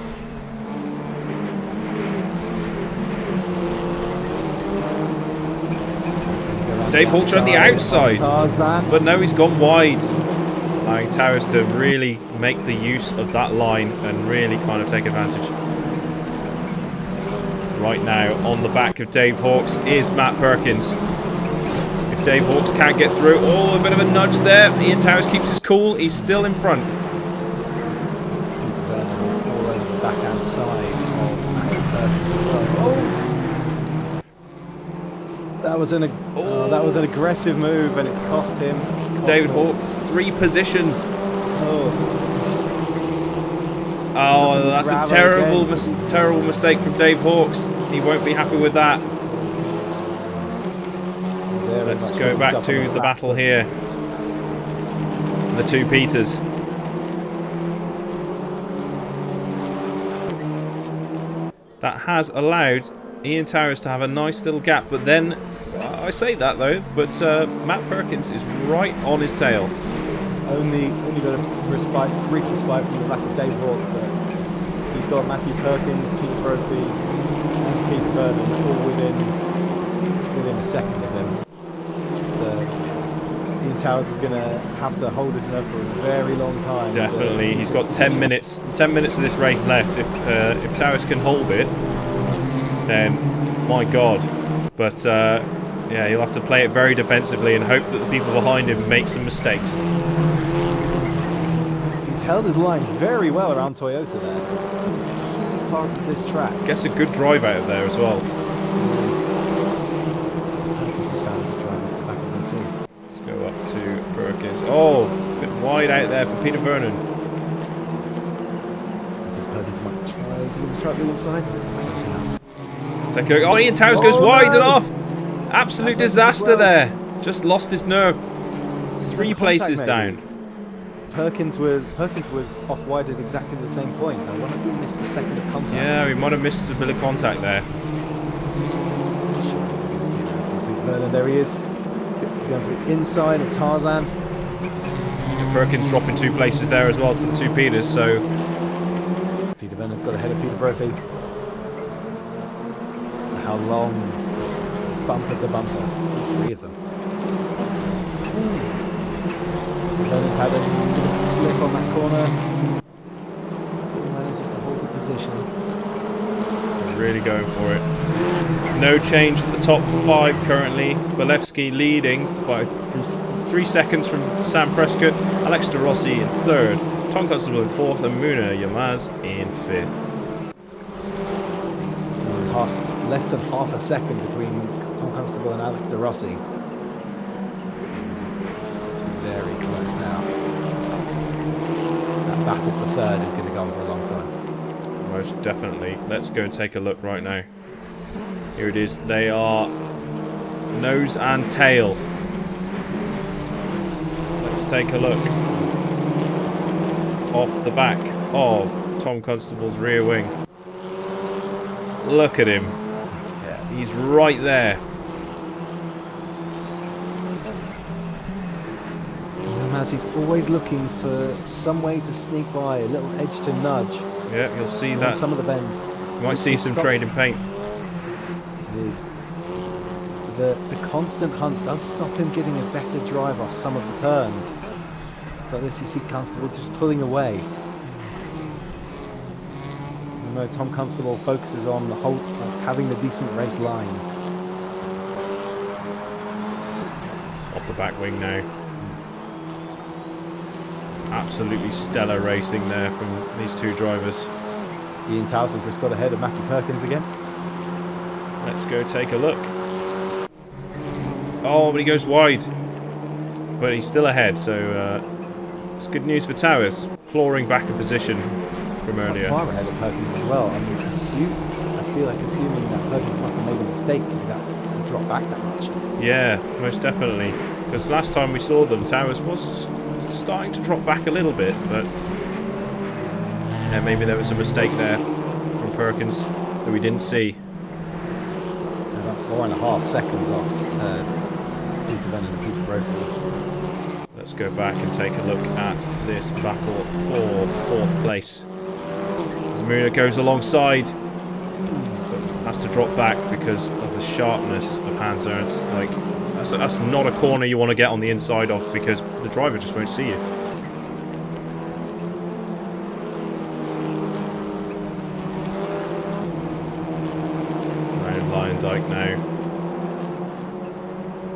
Dave Hawkes on the outside, but no, he's gone wide, allowing Towers to really make the use of that line and really kind of take advantage. Right now, on the back of Dave Hawkes is Matt Perkins. If Dave Hawkes can't get through, oh, a bit of a nudge there. Ian Towers keeps his cool. He's still in front. Peter Vernon is all over the backhand side of Matthew Perkins as well. Oh! That was an aggressive move, and it's cost him. David Hawkes, 3 positions. Oh, that's a terrible mistake from Dave Hawkes. He won't be happy with that. Let's go back to the battle here. The 2 Peters. That has allowed Ian Towers to have a nice little gap, but then I say that though, but Matt Perkins is right on his tail. Only got a brief respite from the back of Dave Hawkes, but he's got Matthew Perkins, Peter Brophy, and Peter Vernon all within a second of him. So Ian Towers is going to have to hold his nerve for a very long time. Definitely, he's got 10 minutes. 10 minutes of this race left. If Towers can hold it, then my God. But yeah, he'll have to play it very defensively and hope that the people behind him make some mistakes. He's held his line very well around Toyota there. It's a key part of this track. Gets a good drive out of there as well. Perkins has found a good drive off the back of that too. Let's go up to Perkins. Oh, a bit wide out there for Peter Vernon. I think Perkins might try. Is he going to try the inside? Close enough. Let's take a look. Oh, Ian Towers goes wide and off. Absolute disaster there. Just lost his nerve. 3 places down. Perkins was off wide at exactly the same point. I wonder if we missed a second of contact. Yeah, we might have missed a bit of contact there. Sure, we're going to see it from Peter Vernon. There he is. He's going for the inside of Tarzan. And Perkins dropping 2 places there as well to the 2 Peters. So Peter Vernon's got ahead of Peter Brophy. For how long? Bumper to bumper. 3 of them. Vernon's had a bit of a slip on that corner. Still manages to hold the position. Really going for it. No change at the top 5 currently. Bolevsky leading by from 3 seconds from Sam Prescott. Alex De Rossi in 3rd. Tom Constable in 4th and Muna Yilmaz in 5th. So less than half a second between Tom Constable and Alex De Rossi. Very close now. That battle for 3rd is going to go on for a long time. Most definitely. Let's go and take a look right now. Here it is. They are nose and tail. Let's take a look. Off the back of Tom Constable's rear wing. Look at him. Yeah, He's right there. He's always looking for some way to sneak by, a little edge to nudge. Yeah, you'll see On that. some of the bends. You might see some trading paint. The constant hunt does stop him getting a better drive off some of the turns. So like this, you see Constable just pulling away. As you know, Tom Constable focuses on the whole, having the decent race line. Off the back wing now. Absolutely stellar racing there from these two drivers. Ian Towers has just got ahead of Matthew Perkins again. Let's go take a look. Oh, but he goes wide. But he's still ahead, so it's good news for Towers. Clawing back a position from earlier. Far ahead of Perkins as well. I mean, I feel like assuming that Perkins must have made a mistake to be that drop back that much. Yeah, most definitely. Because last time we saw them, Towers was starting to drop back a little bit, but yeah, maybe there was a mistake there from Perkins that we didn't see. About 4.5 seconds off Peter Bennett and Peter Brophy. Let's go back and take a look at this battle for 4th place. Zamuna goes alongside, but has to drop back because of the sharpness of Hans Ernst. Like, that's not a corner you want to get on the inside of because the driver just won't see you. Around Lyondike now.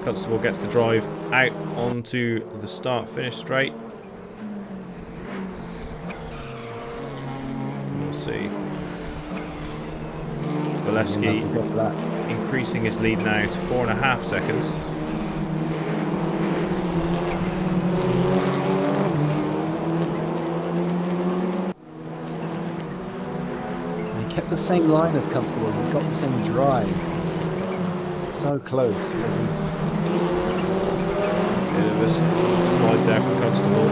Constable gets the drive out onto the start-finish straight. We'll see. Bolevsky increasing his lead now to 4.5 seconds. He kept the same line as Constable. He got the same drive. It's so close. Bit of a slide there from Constable.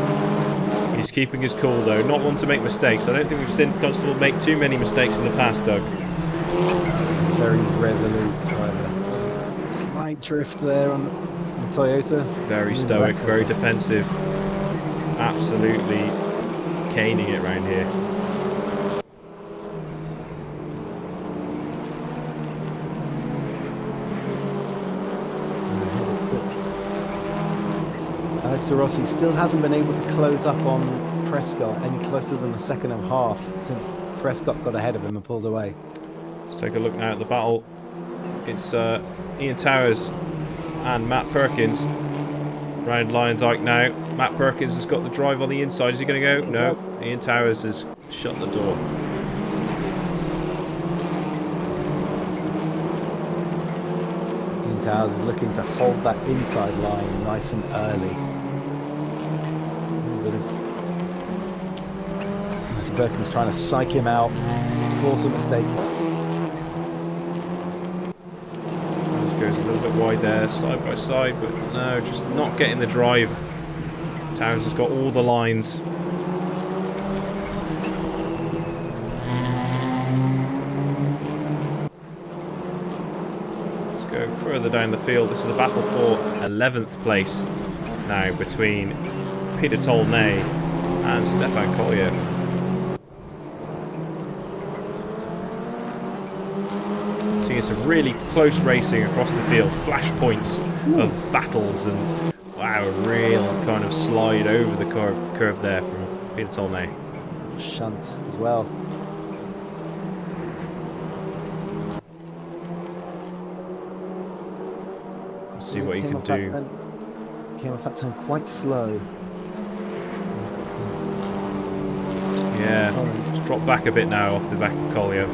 He's keeping his cool though, not one to make mistakes. I don't think we've seen Constable make too many mistakes in the past, Doug. Very resolute driver. Slight drift there on Toyota. Very stoic, very defensive. Absolutely caning it round here. Alex Rossi still hasn't been able to close up on Prescott any closer than the 2.5 since Prescott got ahead of him and pulled away. Let's take a look now at the battle. It's Ian Towers and Matt Perkins round Lyondike now. Matt Perkins has got the drive on the inside. Is he going to go? No. Ian Towers has shut the door. Ian Towers is looking to hold that inside line nice and early. But it's Matthew Perkins trying to psych him out, force a mistake. Goes a little bit wide there, side by side, but no, just not getting the drive. Towers has got all the lines. Let's go further down the field. This is the battle for 11th place now between Peter Tolnay and Stefan Kolyev. Some really close racing across the field, flashpoints of battles, and wow, a real kind of slide over the curb there from Peter Tolnay. Shunt as well. Let's see what he can do. Came off that turn quite slow. Yeah, just drop back a bit now off the back of Kolyev.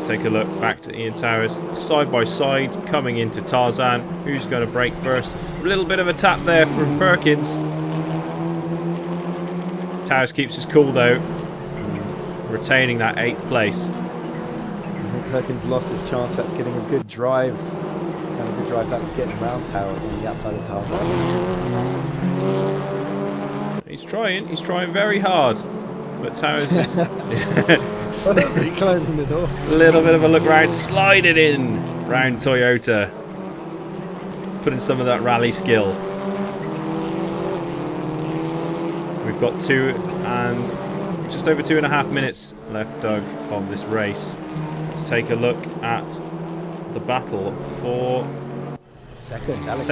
Take a look back to Ian Towers, side by side, coming into Tarzan. Who's going to break first? A little bit of a tap there from Perkins. Towers keeps his cool though, retaining that 8th place. I think Perkins lost his chance at getting a good drive, kind of good drive that getting around Towers on the outside of Tarzan. He's trying very hard. But Towers is Closing the door. a little bit of a look round, sliding in round Toyota, putting some of that rally skill. We've got just over 2.5 minutes left, Doug, of this race. Let's take a look at the battle for second. Alex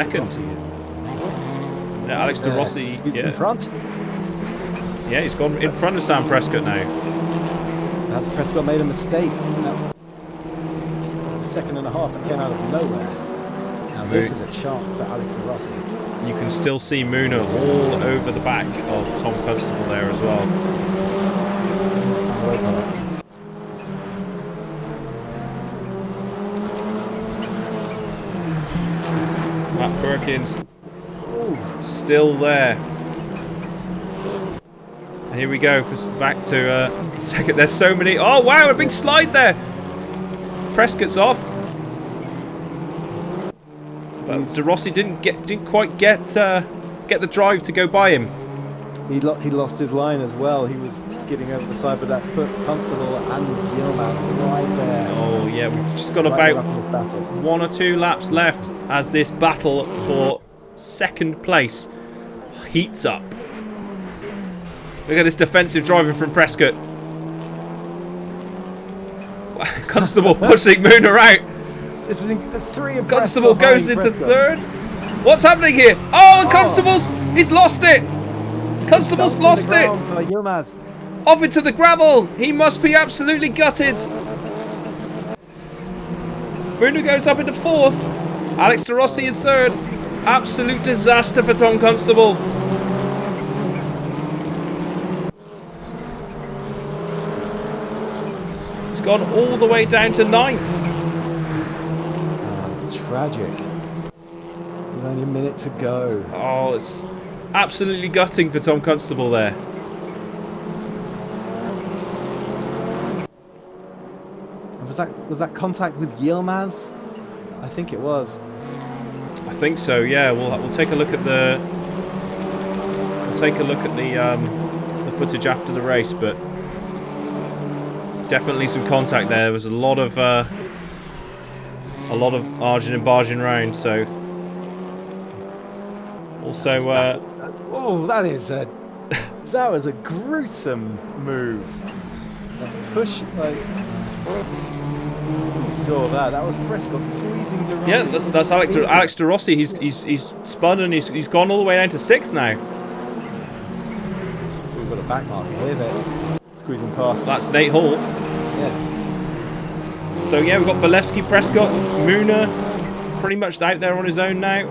Yeah, Alex De Rossi. He's in front. Yeah, he's gone in front of Sam Prescott now. Perhaps Prescott made a mistake. That was a second and a half that came out of nowhere. Now this is a chance for Alex De Rossi. You can still see Muna all over the back of Tom Constable there as well. Matt Perkins still there. And here we go, back to second. There's so many. Oh wow, a big slide there. Prescott's off. But De Rossi didn't quite get the drive to go by him. He lost his line as well. He was skidding over the side, but that's put Constable and Yilmaz right there. Oh yeah, we've just got about 1 or 2 laps left as this battle for second place heats up. Look at this defensive driving from Prescott. Constable pushing Muna out. This is the 3 of Constable goes into third. What's happening here? Oh, and Constable's he's lost it. Constable's lost it. Off into the gravel. He must be absolutely gutted. Muna goes up into 4th. Alex De Rossi in 3rd. Absolute disaster for Tom Constable. He's gone all the way down to 9th. It's tragic. There's only a minute to go. Oh, it's absolutely gutting for Tom Constable there. Was that contact with Yilmaz? I think it was. I think so. Yeah, we'll take a look at the footage after the race, but definitely some contact there. There was a lot of arging and barging round. So also, that was a gruesome move. A push like. You saw that. That was Prescott squeezing De Rossi. Yeah, that's Alex De Rossi. He's spun and he's gone all the way down to 6th now. We've got a back marker here. They're squeezing past. That's Nate Hall. Yeah. So yeah, we've got Bolevsky, Prescott, Muna, pretty much out there on his own now.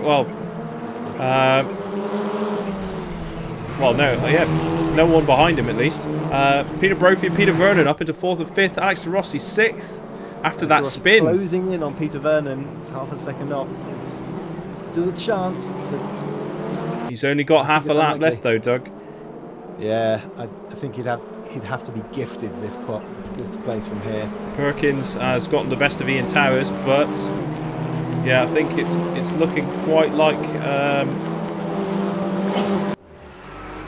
No one behind him at least. Peter Brophy and Peter Vernon up into 4th and 5th. Alex De Rossi 6th. After that spin, closing in on Peter Vernon. It's half a second off. It's still a chance. He's only got half a lap left though, Doug. Yeah, I think he'd have to be gifted this place from here. Perkins has gotten the best of Ian Towers, but yeah, I think it's looking quite like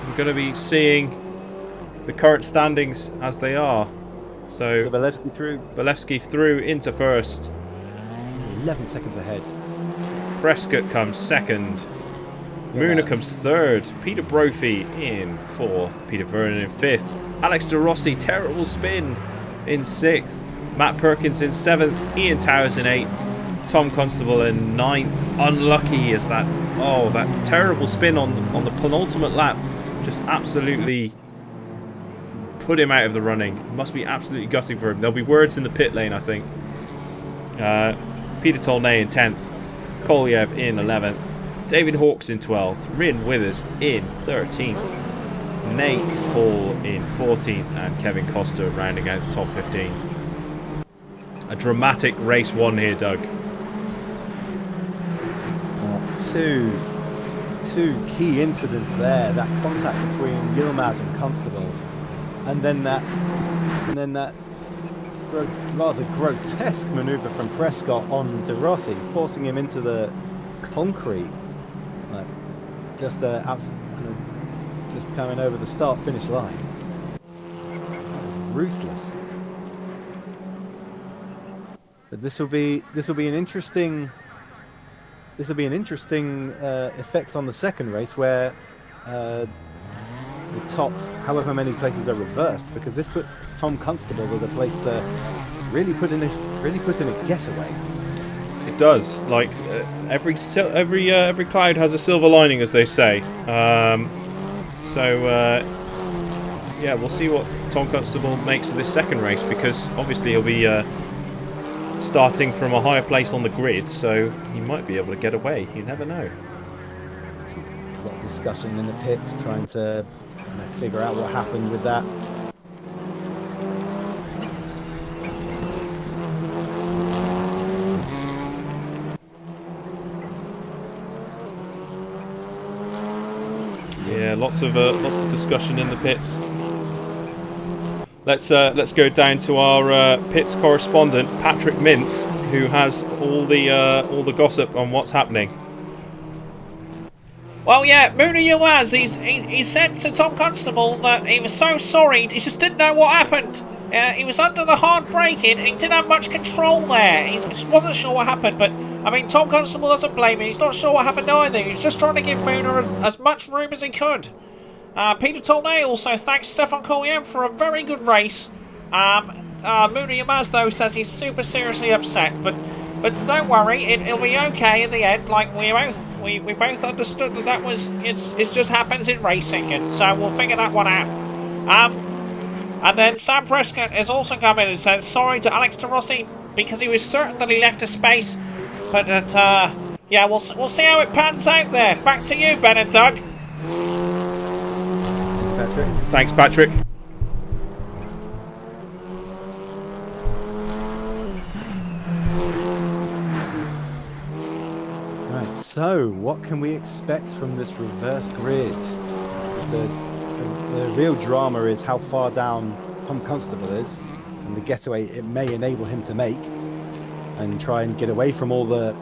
we're going to be seeing the current standings as they are. So Bolevsky through into 1st. 11 seconds ahead. Prescott comes 2nd. Muna comes 3rd. Peter Brophy in 4th. Peter Vernon in 5th. Alex De Rossi, terrible spin, in 6th. Matt Perkins in 7th. Ian Towers in 8th. Tom Constable in 9th. Unlucky as that terrible spin on the penultimate lap just absolutely put him out of the running. It must be absolutely gutting for him. There'll be words in the pit lane, I think. Peter Tolnay in 10th. Kolyev in 11th. David Hawkes in 12th. Ryan Withers in 13th. Nate Hall in 14th. And Kevin Costa rounding out the top 15. A dramatic race 1 here, Doug. Two key incidents there. That contact between Yilmaz and Constable. And then that rather grotesque manoeuvre from Prescott on De Rossi, forcing him into the concrete, like just coming over the start-finish line. ruthless. But this will be an interesting effect on the second race where the top however many places are reversed, because this puts Tom Constable with a place to really put in a getaway. It does. Like every cloud has a silver lining, as they say. Yeah, we'll see what Tom Constable makes of this second race, because obviously he'll be starting from a higher place on the grid, so he might be able to get away. You never know. There's a lot of discussion in the pits trying to figure out what happened with that. Yeah, lots of discussion in the pits. Let's go down to our pits correspondent, Patrick Mintz, who has all the gossip on what's happening. Well, yeah, Mooney Uaz, he said to Tom Constable that he was so sorry, he just didn't know what happened. He was under the hard braking and he didn't have much control there. He just wasn't sure what happened, but, I mean, Tom Constable doesn't blame him. He's not sure what happened either. He was just trying to give Mooner as much room as he could. Peter Tournay also thanks Stefan Coulthard for a very good race. Mooney Uaz, though, says he's super seriously upset, but don't worry, it'll be okay in the end. Like, we both understood that was it just happens in racing, and so we'll figure that one out. And then Sam Prescott has also come in and said sorry to Alex de Rossi because he was certain that he left a space, but that yeah, we'll see how it pans out there. Back to you, Ben and Doug. Patrick. Thanks, Patrick. Right, so what can we expect from this reverse grid? The real drama is how far down Tom Constable is and the getaway it may enable him to make, and try and get away from all the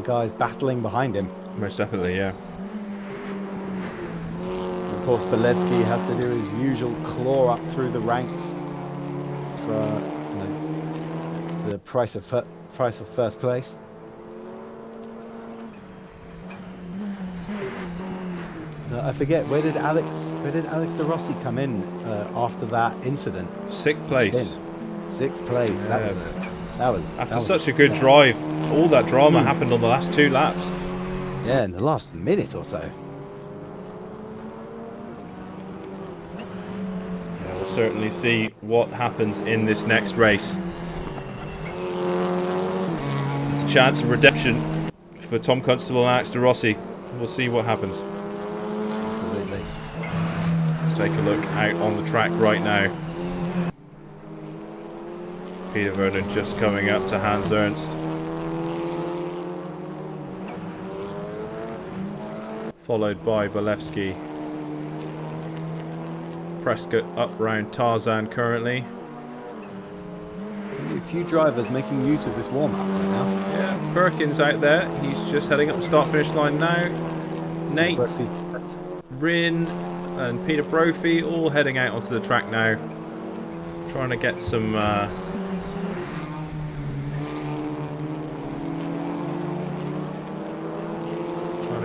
guys battling behind him. Most definitely, yeah. Of course, Belevsky has to do his usual claw up through the ranks for the price of first place. I forget, where did Alex de Rossi come in after that incident? 6th place. 6th place. Yeah. That was After such a good drive, all that drama happened on the last 2 laps. Yeah, in the last minute or so. Yeah, we'll certainly see what happens in this next race. It's a chance of redemption for Tom Constable and Alex de Rossi. We'll see what happens. Absolutely. Let's take a look out on the track right now. Peter Vernon just coming up to Hans Ernst. Followed by Belevsky. Prescott up round Tarzan currently. A few drivers making use of this warm-up right now. Yeah, Perkins out there. He's just heading up the start-finish line now. Nate, Rin and Peter Brophy all heading out onto the track now. Trying to get some...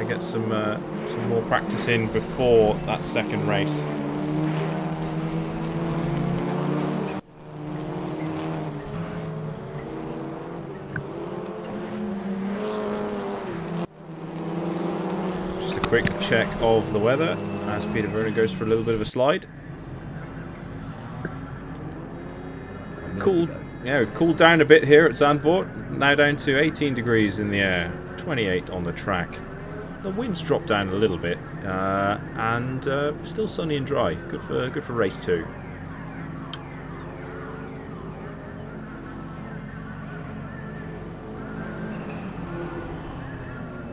get some more practice in before that second race. Just a quick check of the weather as Peter Vernon goes for a little bit of a slide. We've cooled down a bit here at Zandvoort. Now down to 18 degrees in the air, 28 on the track. The wind's dropped down a little bit, and still sunny and dry. Good for race 2.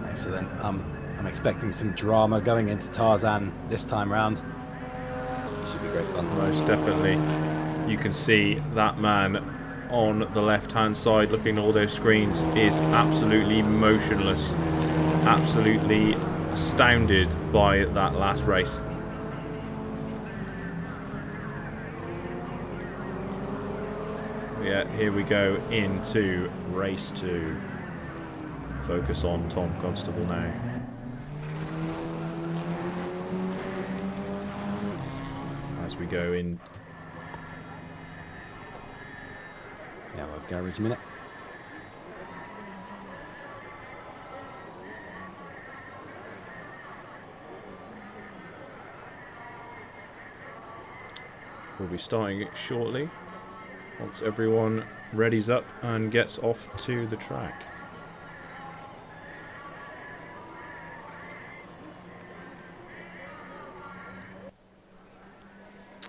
Excellent. I'm expecting some drama going into Tarzan this time round. Should be great fun. Most definitely. You can see that man on the left-hand side looking at all those screens is absolutely motionless. Absolutely astounded by that last race. Yeah, here we go into race 2. Focus on Tom Constable now. As we go in. Yeah, well, garage a minute. We'll be starting it shortly. Once everyone readies up and gets off to the track.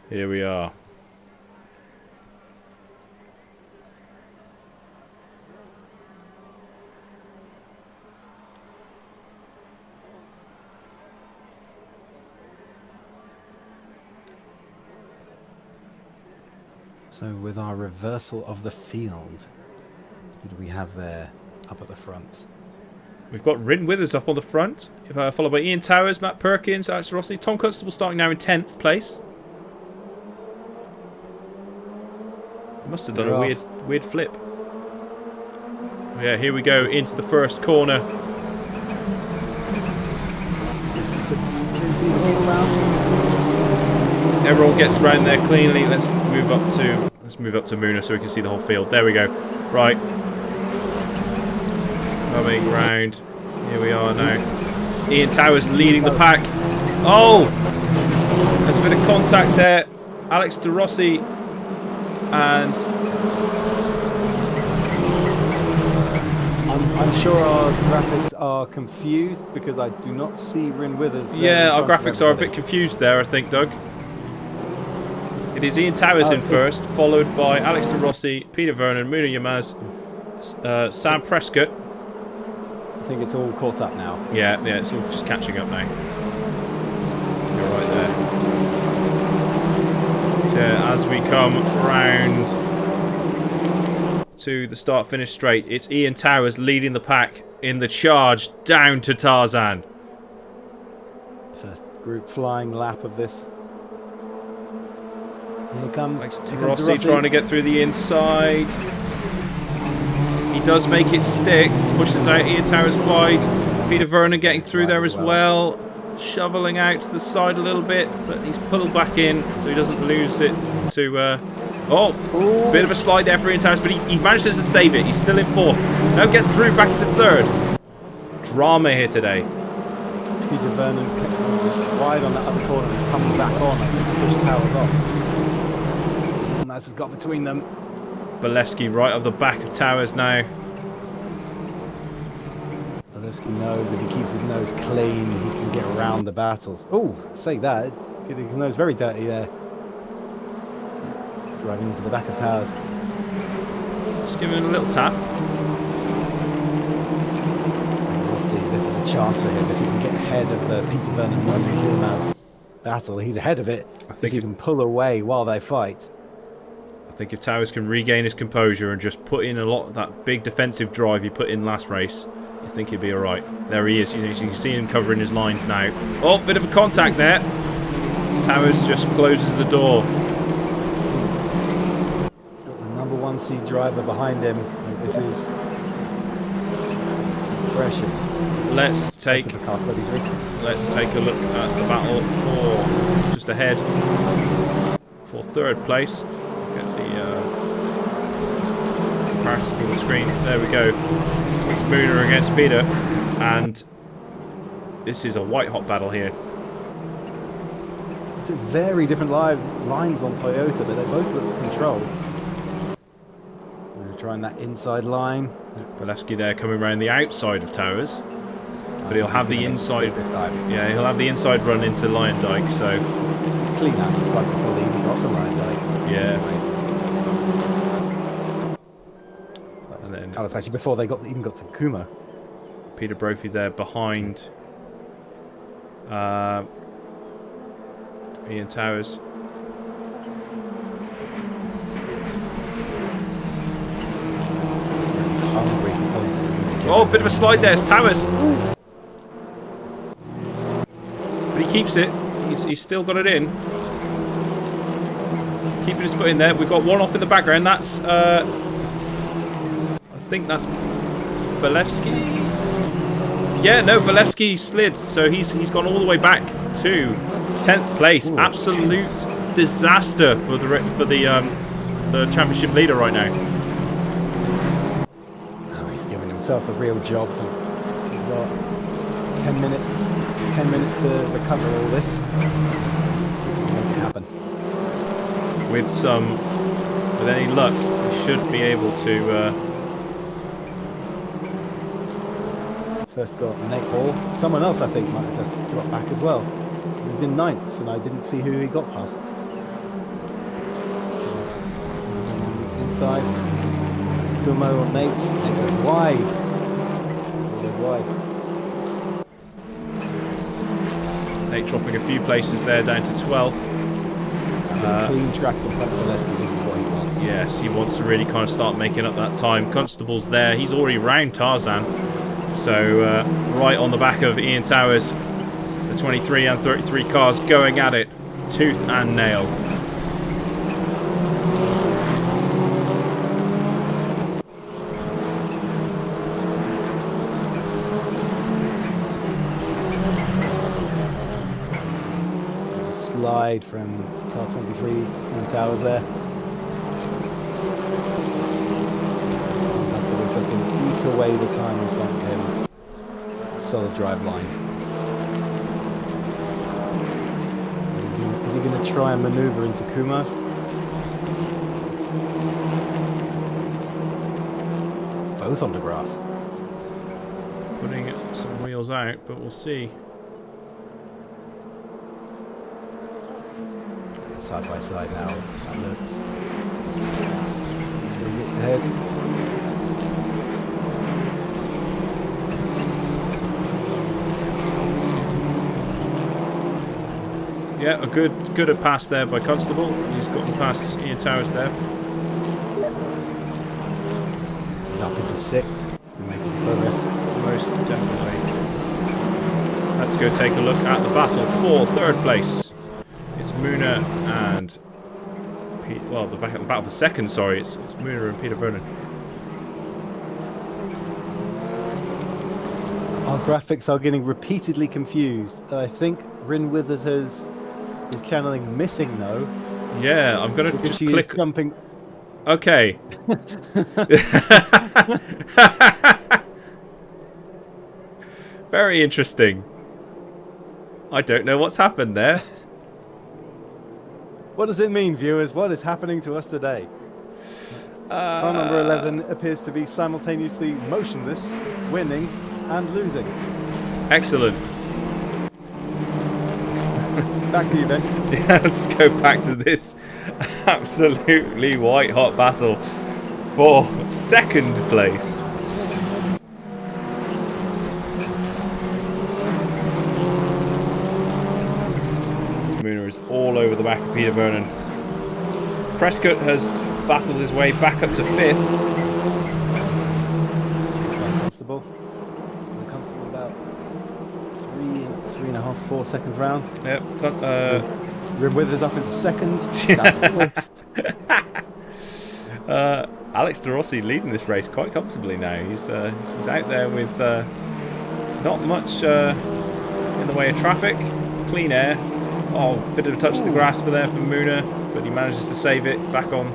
Here we are. So with our reversal of the field, who do we have there up at the front? We've got Rin Withers up on the front, followed by Ian Towers, Matt Perkins, Alex Rossi. Tom Constable starting now in 10th place. He must have done a weird flip. Yeah, here we go into the first corner. This is a busy all around. Everyone gets round there cleanly. Let's move up to Moona so we can see the whole field. There we go. Right. Coming round. Here we are now. Ian Towers leading the pack. Oh! There's a bit of contact there. Alex De Rossi and I'm sure our graphics are confused because I do not see Rin Withers. yeah, our graphics are a bit confused there, I think, Doug. It is Ian Towers in first, followed by Alex De Rossi, Peter Vernon, Moona Yamaz, Sam Prescott. I think it's all caught up now. Yeah, it's all just catching up now. You're right there. So as we come round to the start-finish straight, it's Ian Towers leading the pack in the charge down to Tarzan. First group flying lap of this. Here comes Rossi trying to get through the inside. He does make it stick. Pushes out Ian Towers wide. Peter Vernon getting through there as well. Shoveling out to the side a little bit, but he's pulled back in so he doesn't lose it to... bit of a slide there for Ian Towers, but he manages to save it. He's still in fourth. Now gets through back into third. Drama here today. Peter Vernon wide on that other corner and comes back on. I think he pushed Towers off. Has got between them. Balevsky right up the back of Towers now. Balevsky knows if he keeps his nose clean, he can get around the battles. Oh, say that. Getting his nose very dirty there. Driving into the back of Towers. Just giving him a little tap. We'll see. This is a chance for him. If he can get ahead of the Peter Vernon and Yilmaz battle, he's ahead of it. I think if he can pull away while they fight. I think if Towers can regain his composure and just put in a lot of that big defensive drive he put in last race, I think he'll be alright. There he is. You can see him covering his lines now. Oh, bit of a contact there. Towers just closes the door. He's got the number 1 seed driver behind him. This is pressure. Let's take a look at the battle for just ahead for third place. Get the comparisons on the screen. There we go. It's Moona against Peter, and this is a white hot battle here. It's a very different lines on Toyota, but they both look controlled. We're trying that inside line. Balevsky there coming around the outside of Towers, but he'll have the inside. Yeah, he'll have the inside run into Lion Dyke. So it's clean out the front before they even got to Lion Dyke. Yeah. That was actually before they even got to Kumo. Peter Brophy there behind Ian Towers. Oh, bit of a slide there. It's Towers. But he keeps it. He's still got it in. keeping his foot in there. We've got one off in the background. That's, I think that's Balevsky. Yeah, no, Balevsky slid, so he's gone all the way back to 10th place. Ooh. Absolute disaster for the championship leader right now. Oh, he's giving himself a real job. He's got 10 minutes to recover all this. See if he can make it happen. With any luck, he should be able to. First got Nate Hall. Someone else, I think, might have just dropped back as well. He was in 9th, and I didn't see who he got past. Inside. Kumo or Nate. Nate goes wide. He goes wide. Nate dropping a few places there, down to 12th. Clean track in front of Gillespie. This is what he wants. Yes, he wants to really kind of start making up that time. Constable's there. He's already round Tarzan. So right on the back of Ian Towers, the 23 and 33 cars going at it, tooth and nail. Slide from car 23 Ian Towers there. Constable's just going to eke away the time in front of him. Solid drive line. Is he going to try and maneuver into Kumo? Both on the grass. Putting some wheels out, but we'll see. Side by side now. That looks. This one gets ahead. Yeah, a good pass there by Constable. He's gotten past Ian Towers there. He's up into 6th and making some progress. Most definitely. Let's go take a look at the battle for 3rd place. It's Muna and the battle for 2nd. Sorry, it's Muna and Peter Vernon. Our graphics are getting repeatedly confused. I think Rin Withers is channeling missing though. Yeah, I'm gonna Because just she click. is jumping. Okay. Very interesting. I don't know what's happened there. What does it mean, viewers? What is happening to us today? Car number 11 appears to be simultaneously motionless, winning, and losing. Excellent. Back to you, Ben. Yeah, let's go back to this absolutely white hot battle for 2nd place. Mooner is all over the back of Peter Vernon. Prescott has battled his way back up to 5th. Constable. Constable about 3.5, 4 seconds round. Yep. Rin Withers up into 2nd. Alex De Rossi leading this race quite comfortably now. He's out there with not much in the way of traffic, clean air. Oh, bit of a touch of the grass for Muna, but he manages to save it. Back on.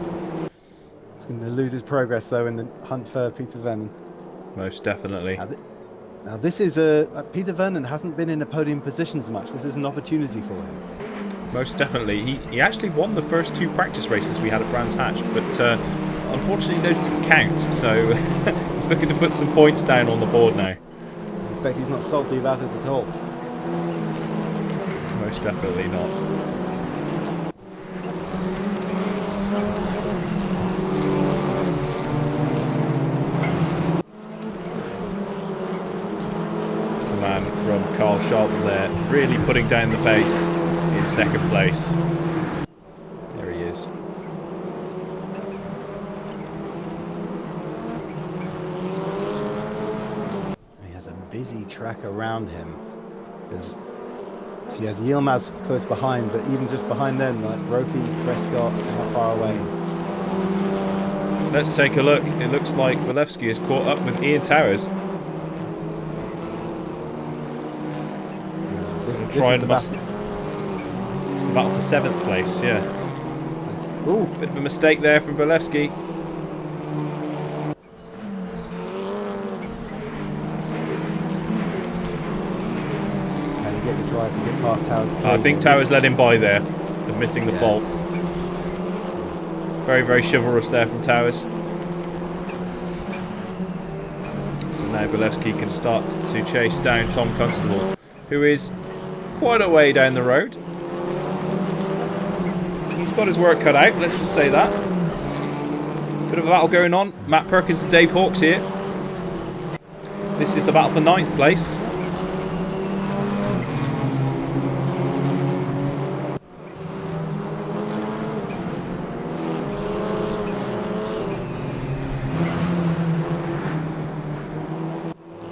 He's going to lose his progress though in the hunt for Peter Vernon. Most definitely. Now this is Peter Vernon hasn't been in a podium position so much. This is an opportunity for him. Most definitely. He actually won the first 2 practice races we had at Brands Hatch, but unfortunately those didn't count. So he's looking to put some points down on the board now. I expect he's not salty about it at all. Most definitely not. The man from Carl Sharpen there, really putting down the pace in 2nd place. There he is. He has a busy track around him. There's So yes, Yilmaz close behind, but even just behind them, like Brophy, Prescott, they're not far away. Let's take a look. It looks like Walewski is caught up with Ian Towers. This Try is and the it's the battle for 7th place, yeah. Ooh, Bit of a mistake there from Walewski. can he get the drive to get past Towers? I think Towers let him by there, admitting the Yeah. fault. Very, very chivalrous there from Towers. So now Walewski can start to chase down Tom Constable, who is quite a way down the road. He's got his work cut out, let's just say that. Bit of a battle going on. Matt Perkins and Dave Hawkes here. This is the battle for 9th place.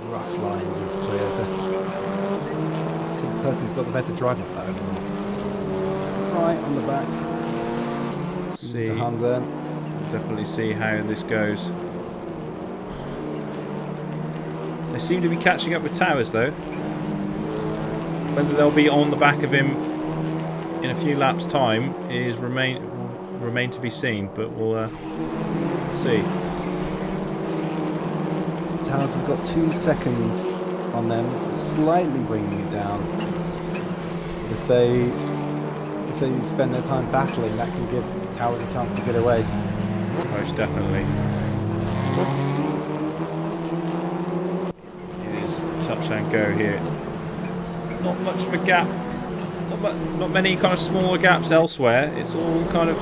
Rough lines into Toyota. I think Perkins got the better driver for that. Right on the back. See, To Hansa. definitely see how this goes. They seem to be catching up with Towers though. Whether they'll be on the back of him in a few laps' time is remain to be seen, but we'll see. Towers has got 2 seconds on them, slightly bringing it down. If they spend their time battling, that can give Towers a chance to get away. Most definitely. It is touch and go here. Not much of a gap. Not many kind of smaller gaps elsewhere. It's all kind of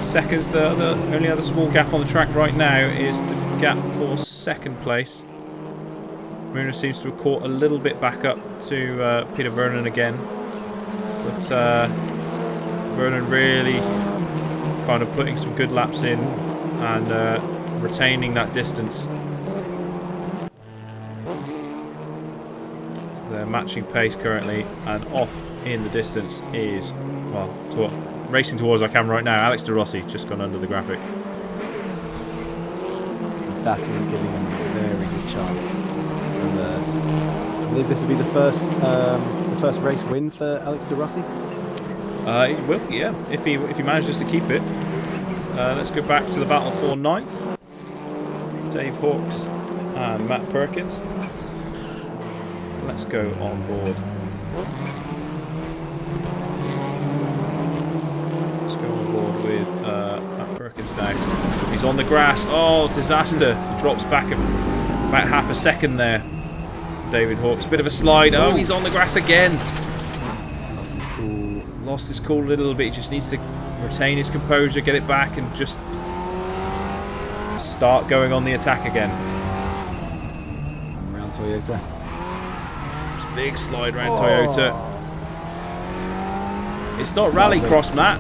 seconds. The only other small gap on the track right now is the gap for 2nd place. Muna seems to have caught a little bit back up to Peter Vernon again, but Vernon really kind of putting some good laps in and retaining that distance. They're matching pace currently, and off in the distance is, well, racing towards our camera right now, Alex De Rossi, just gone under the graphic. This battle is giving him a very good chance. And, I believe this will be the first race win for Alex De Rossi. It will, yeah, if he manages to keep it. Let's go back to the battle for 9th. Dave Hawkes and Matt Perkins. Let's go on board. Let's go on board with Matt Perkins now. He's on the grass. Oh, disaster. He drops back about half a second there. David Hawkes. Bit of a slide. Oh, he's on the grass again. Lost his cool a little bit. He just needs to retain his composure, get it back, and just start going on the attack again. Around Toyota. It's a big slide round Toyota. It's not rallycross, Matt.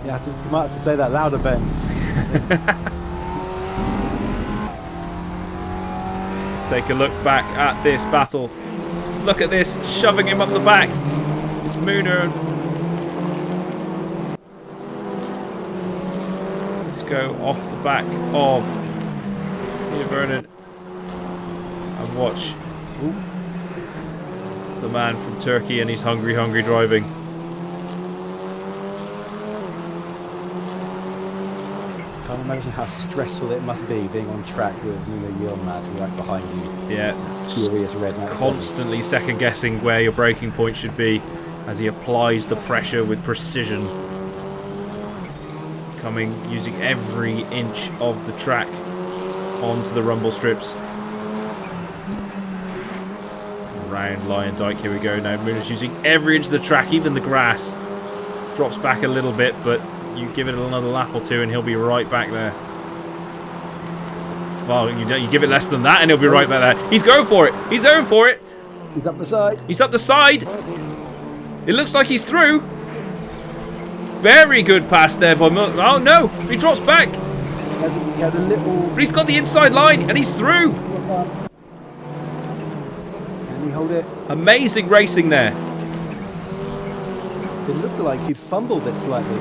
Yeah, you might have to say that louder, Ben. Let's take a look back at this battle. Look at this, shoving him up the back. It's Mooner. Let's go off the back of Peter Vernon and watch the man from Turkey and his hungry driving. Can't imagine how stressful it must be being on track with Nuno Yilmaz right behind you. Yeah, Furious red Max constantly second guessing where your braking point should be as he applies the pressure with precision. Using every inch of the track onto the rumble strips. Round Lion Dyke, here we go now. Mooner's using every inch of the track, even the grass. Drops back a little bit, but you give it another lap or two and he'll be right back there. Well, you give it less than that and he'll be right back there. He's going for it. He's going for it. He's up the side. He's up the side. It looks like he's through. Very good pass there by Miller. Oh no, he drops back. He had a little... But he's got the inside line and he's through. hold it? Amazing racing there. It looked like he'd fumbled it slightly.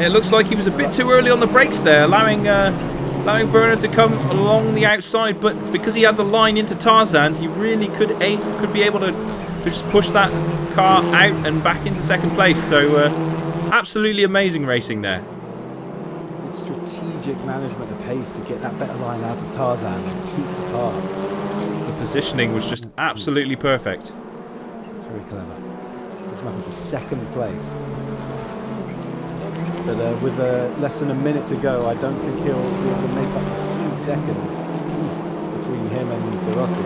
It looks like he was a bit too early on the brakes there, allowing Vernon to come along the outside. But because he had the line into Tarzan, he really could be able to just push that car out and back into second place. So absolutely amazing racing there. Strategic management of pace to get that better line out of Tarzan and keep the pass. The positioning was just absolutely perfect. It's very clever. Puts him up into second place. But with less than a minute to go, I don't think he'll be able to make up the 3 seconds between him and De Rossi.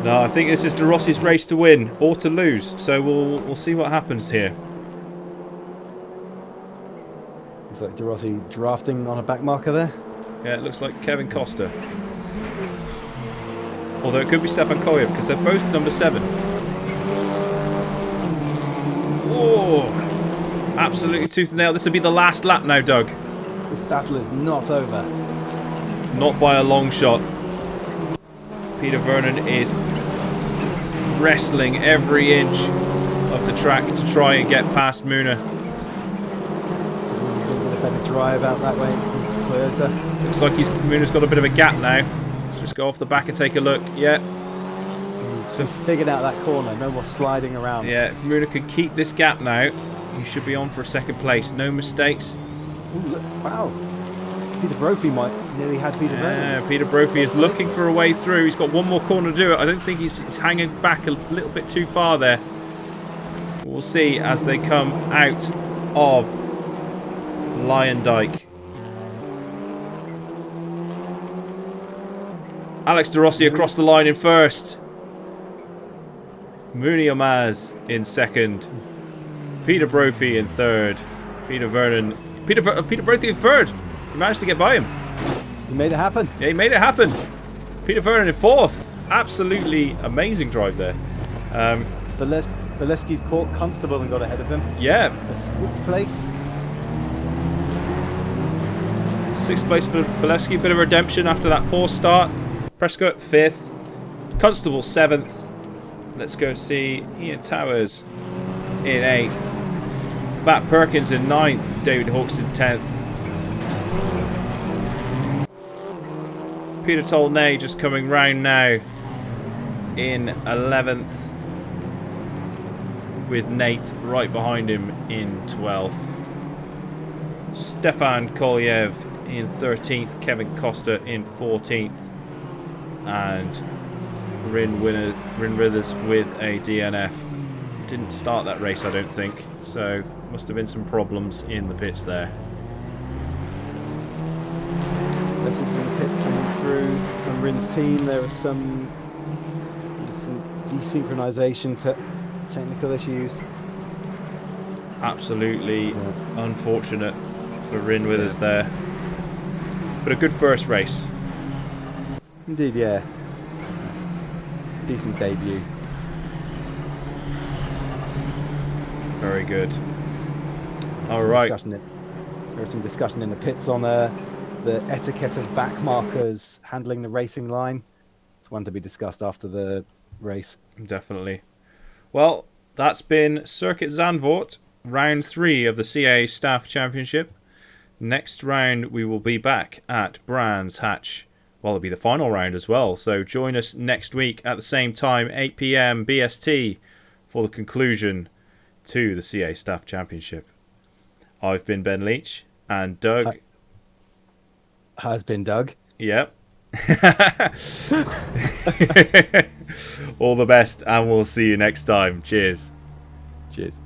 No, I think this is De Rossi's race to win or to lose. So we'll see what happens here. Looks like De Rossi drafting on a back marker there. Yeah, it looks like Kevin Costa. Although it could be Stefan Koyev because they're both number 7. Oh, absolutely tooth and nail. This will be the last lap now, Doug. This battle is not over. Not by a long shot. Peter Vernon is wrestling every inch of the track to try and get past Muna. A better drive out that way against Toyota. Looks like Muna's got a bit of a gap now. Let's just go off the back and take a look. Yeah. So he's figured out that corner. No more sliding around. Yeah, if Muna can keep this gap now, he should be on for a second place. No mistakes. Ooh, look, wow. Peter Brophy might nearly had Peter Vernon. Yeah, Peter Brophy is looking for a way through. He's got one more corner to do it. I don't think he's hanging back a little bit too far there. We'll see as they come out of Lyondike. Alex De Rossi across the line in first. Mooney Omaz in second. Peter Brophy in third. Peter Brophy in third. He managed to get by him. He made it happen. Yeah, he made it happen. Peter Vernon in fourth. Absolutely amazing drive there. Bolesky's caught Constable and got ahead of him. Yeah. For 6th place. 6th place for Bolesky. Bit of redemption after that poor start. Prescott 5th. Constable 7th. Let's go see Ian Towers in 8th. Matt Perkins in 9th. David Hawks in 10th. Peter Tolnay just coming round now in 11th, with Nate right behind him in 12th. Stefan Kolyev in 13th, Kevin Costa in 14th, and Rin Withers with a DNF. Didn't start that race, I don't think, so must have been some problems in the pits there. Message from the pits coming through from Rin's team. There was some desynchronization technical issues. Absolutely unfortunate for Rin Withers there. But a good first race. Indeed, yeah. Decent debut. Very good. All right. There was some discussion in the pits on the etiquette of back markers handling the racing line. It's one to be discussed after the race. Definitely. Well, that's been Circuit Zandvoort, round 3 of the CA Staff Championship. Next round, we will be back at Brands Hatch. Well, it'll be the final round as well. So join us next week at the same time, 8 p.m. BST, for the conclusion to the CA Staff Championship. I've been Ben Leach, and Doug... Has been Doug. Yep. All the best, and we'll see you next time. Cheers. Cheers.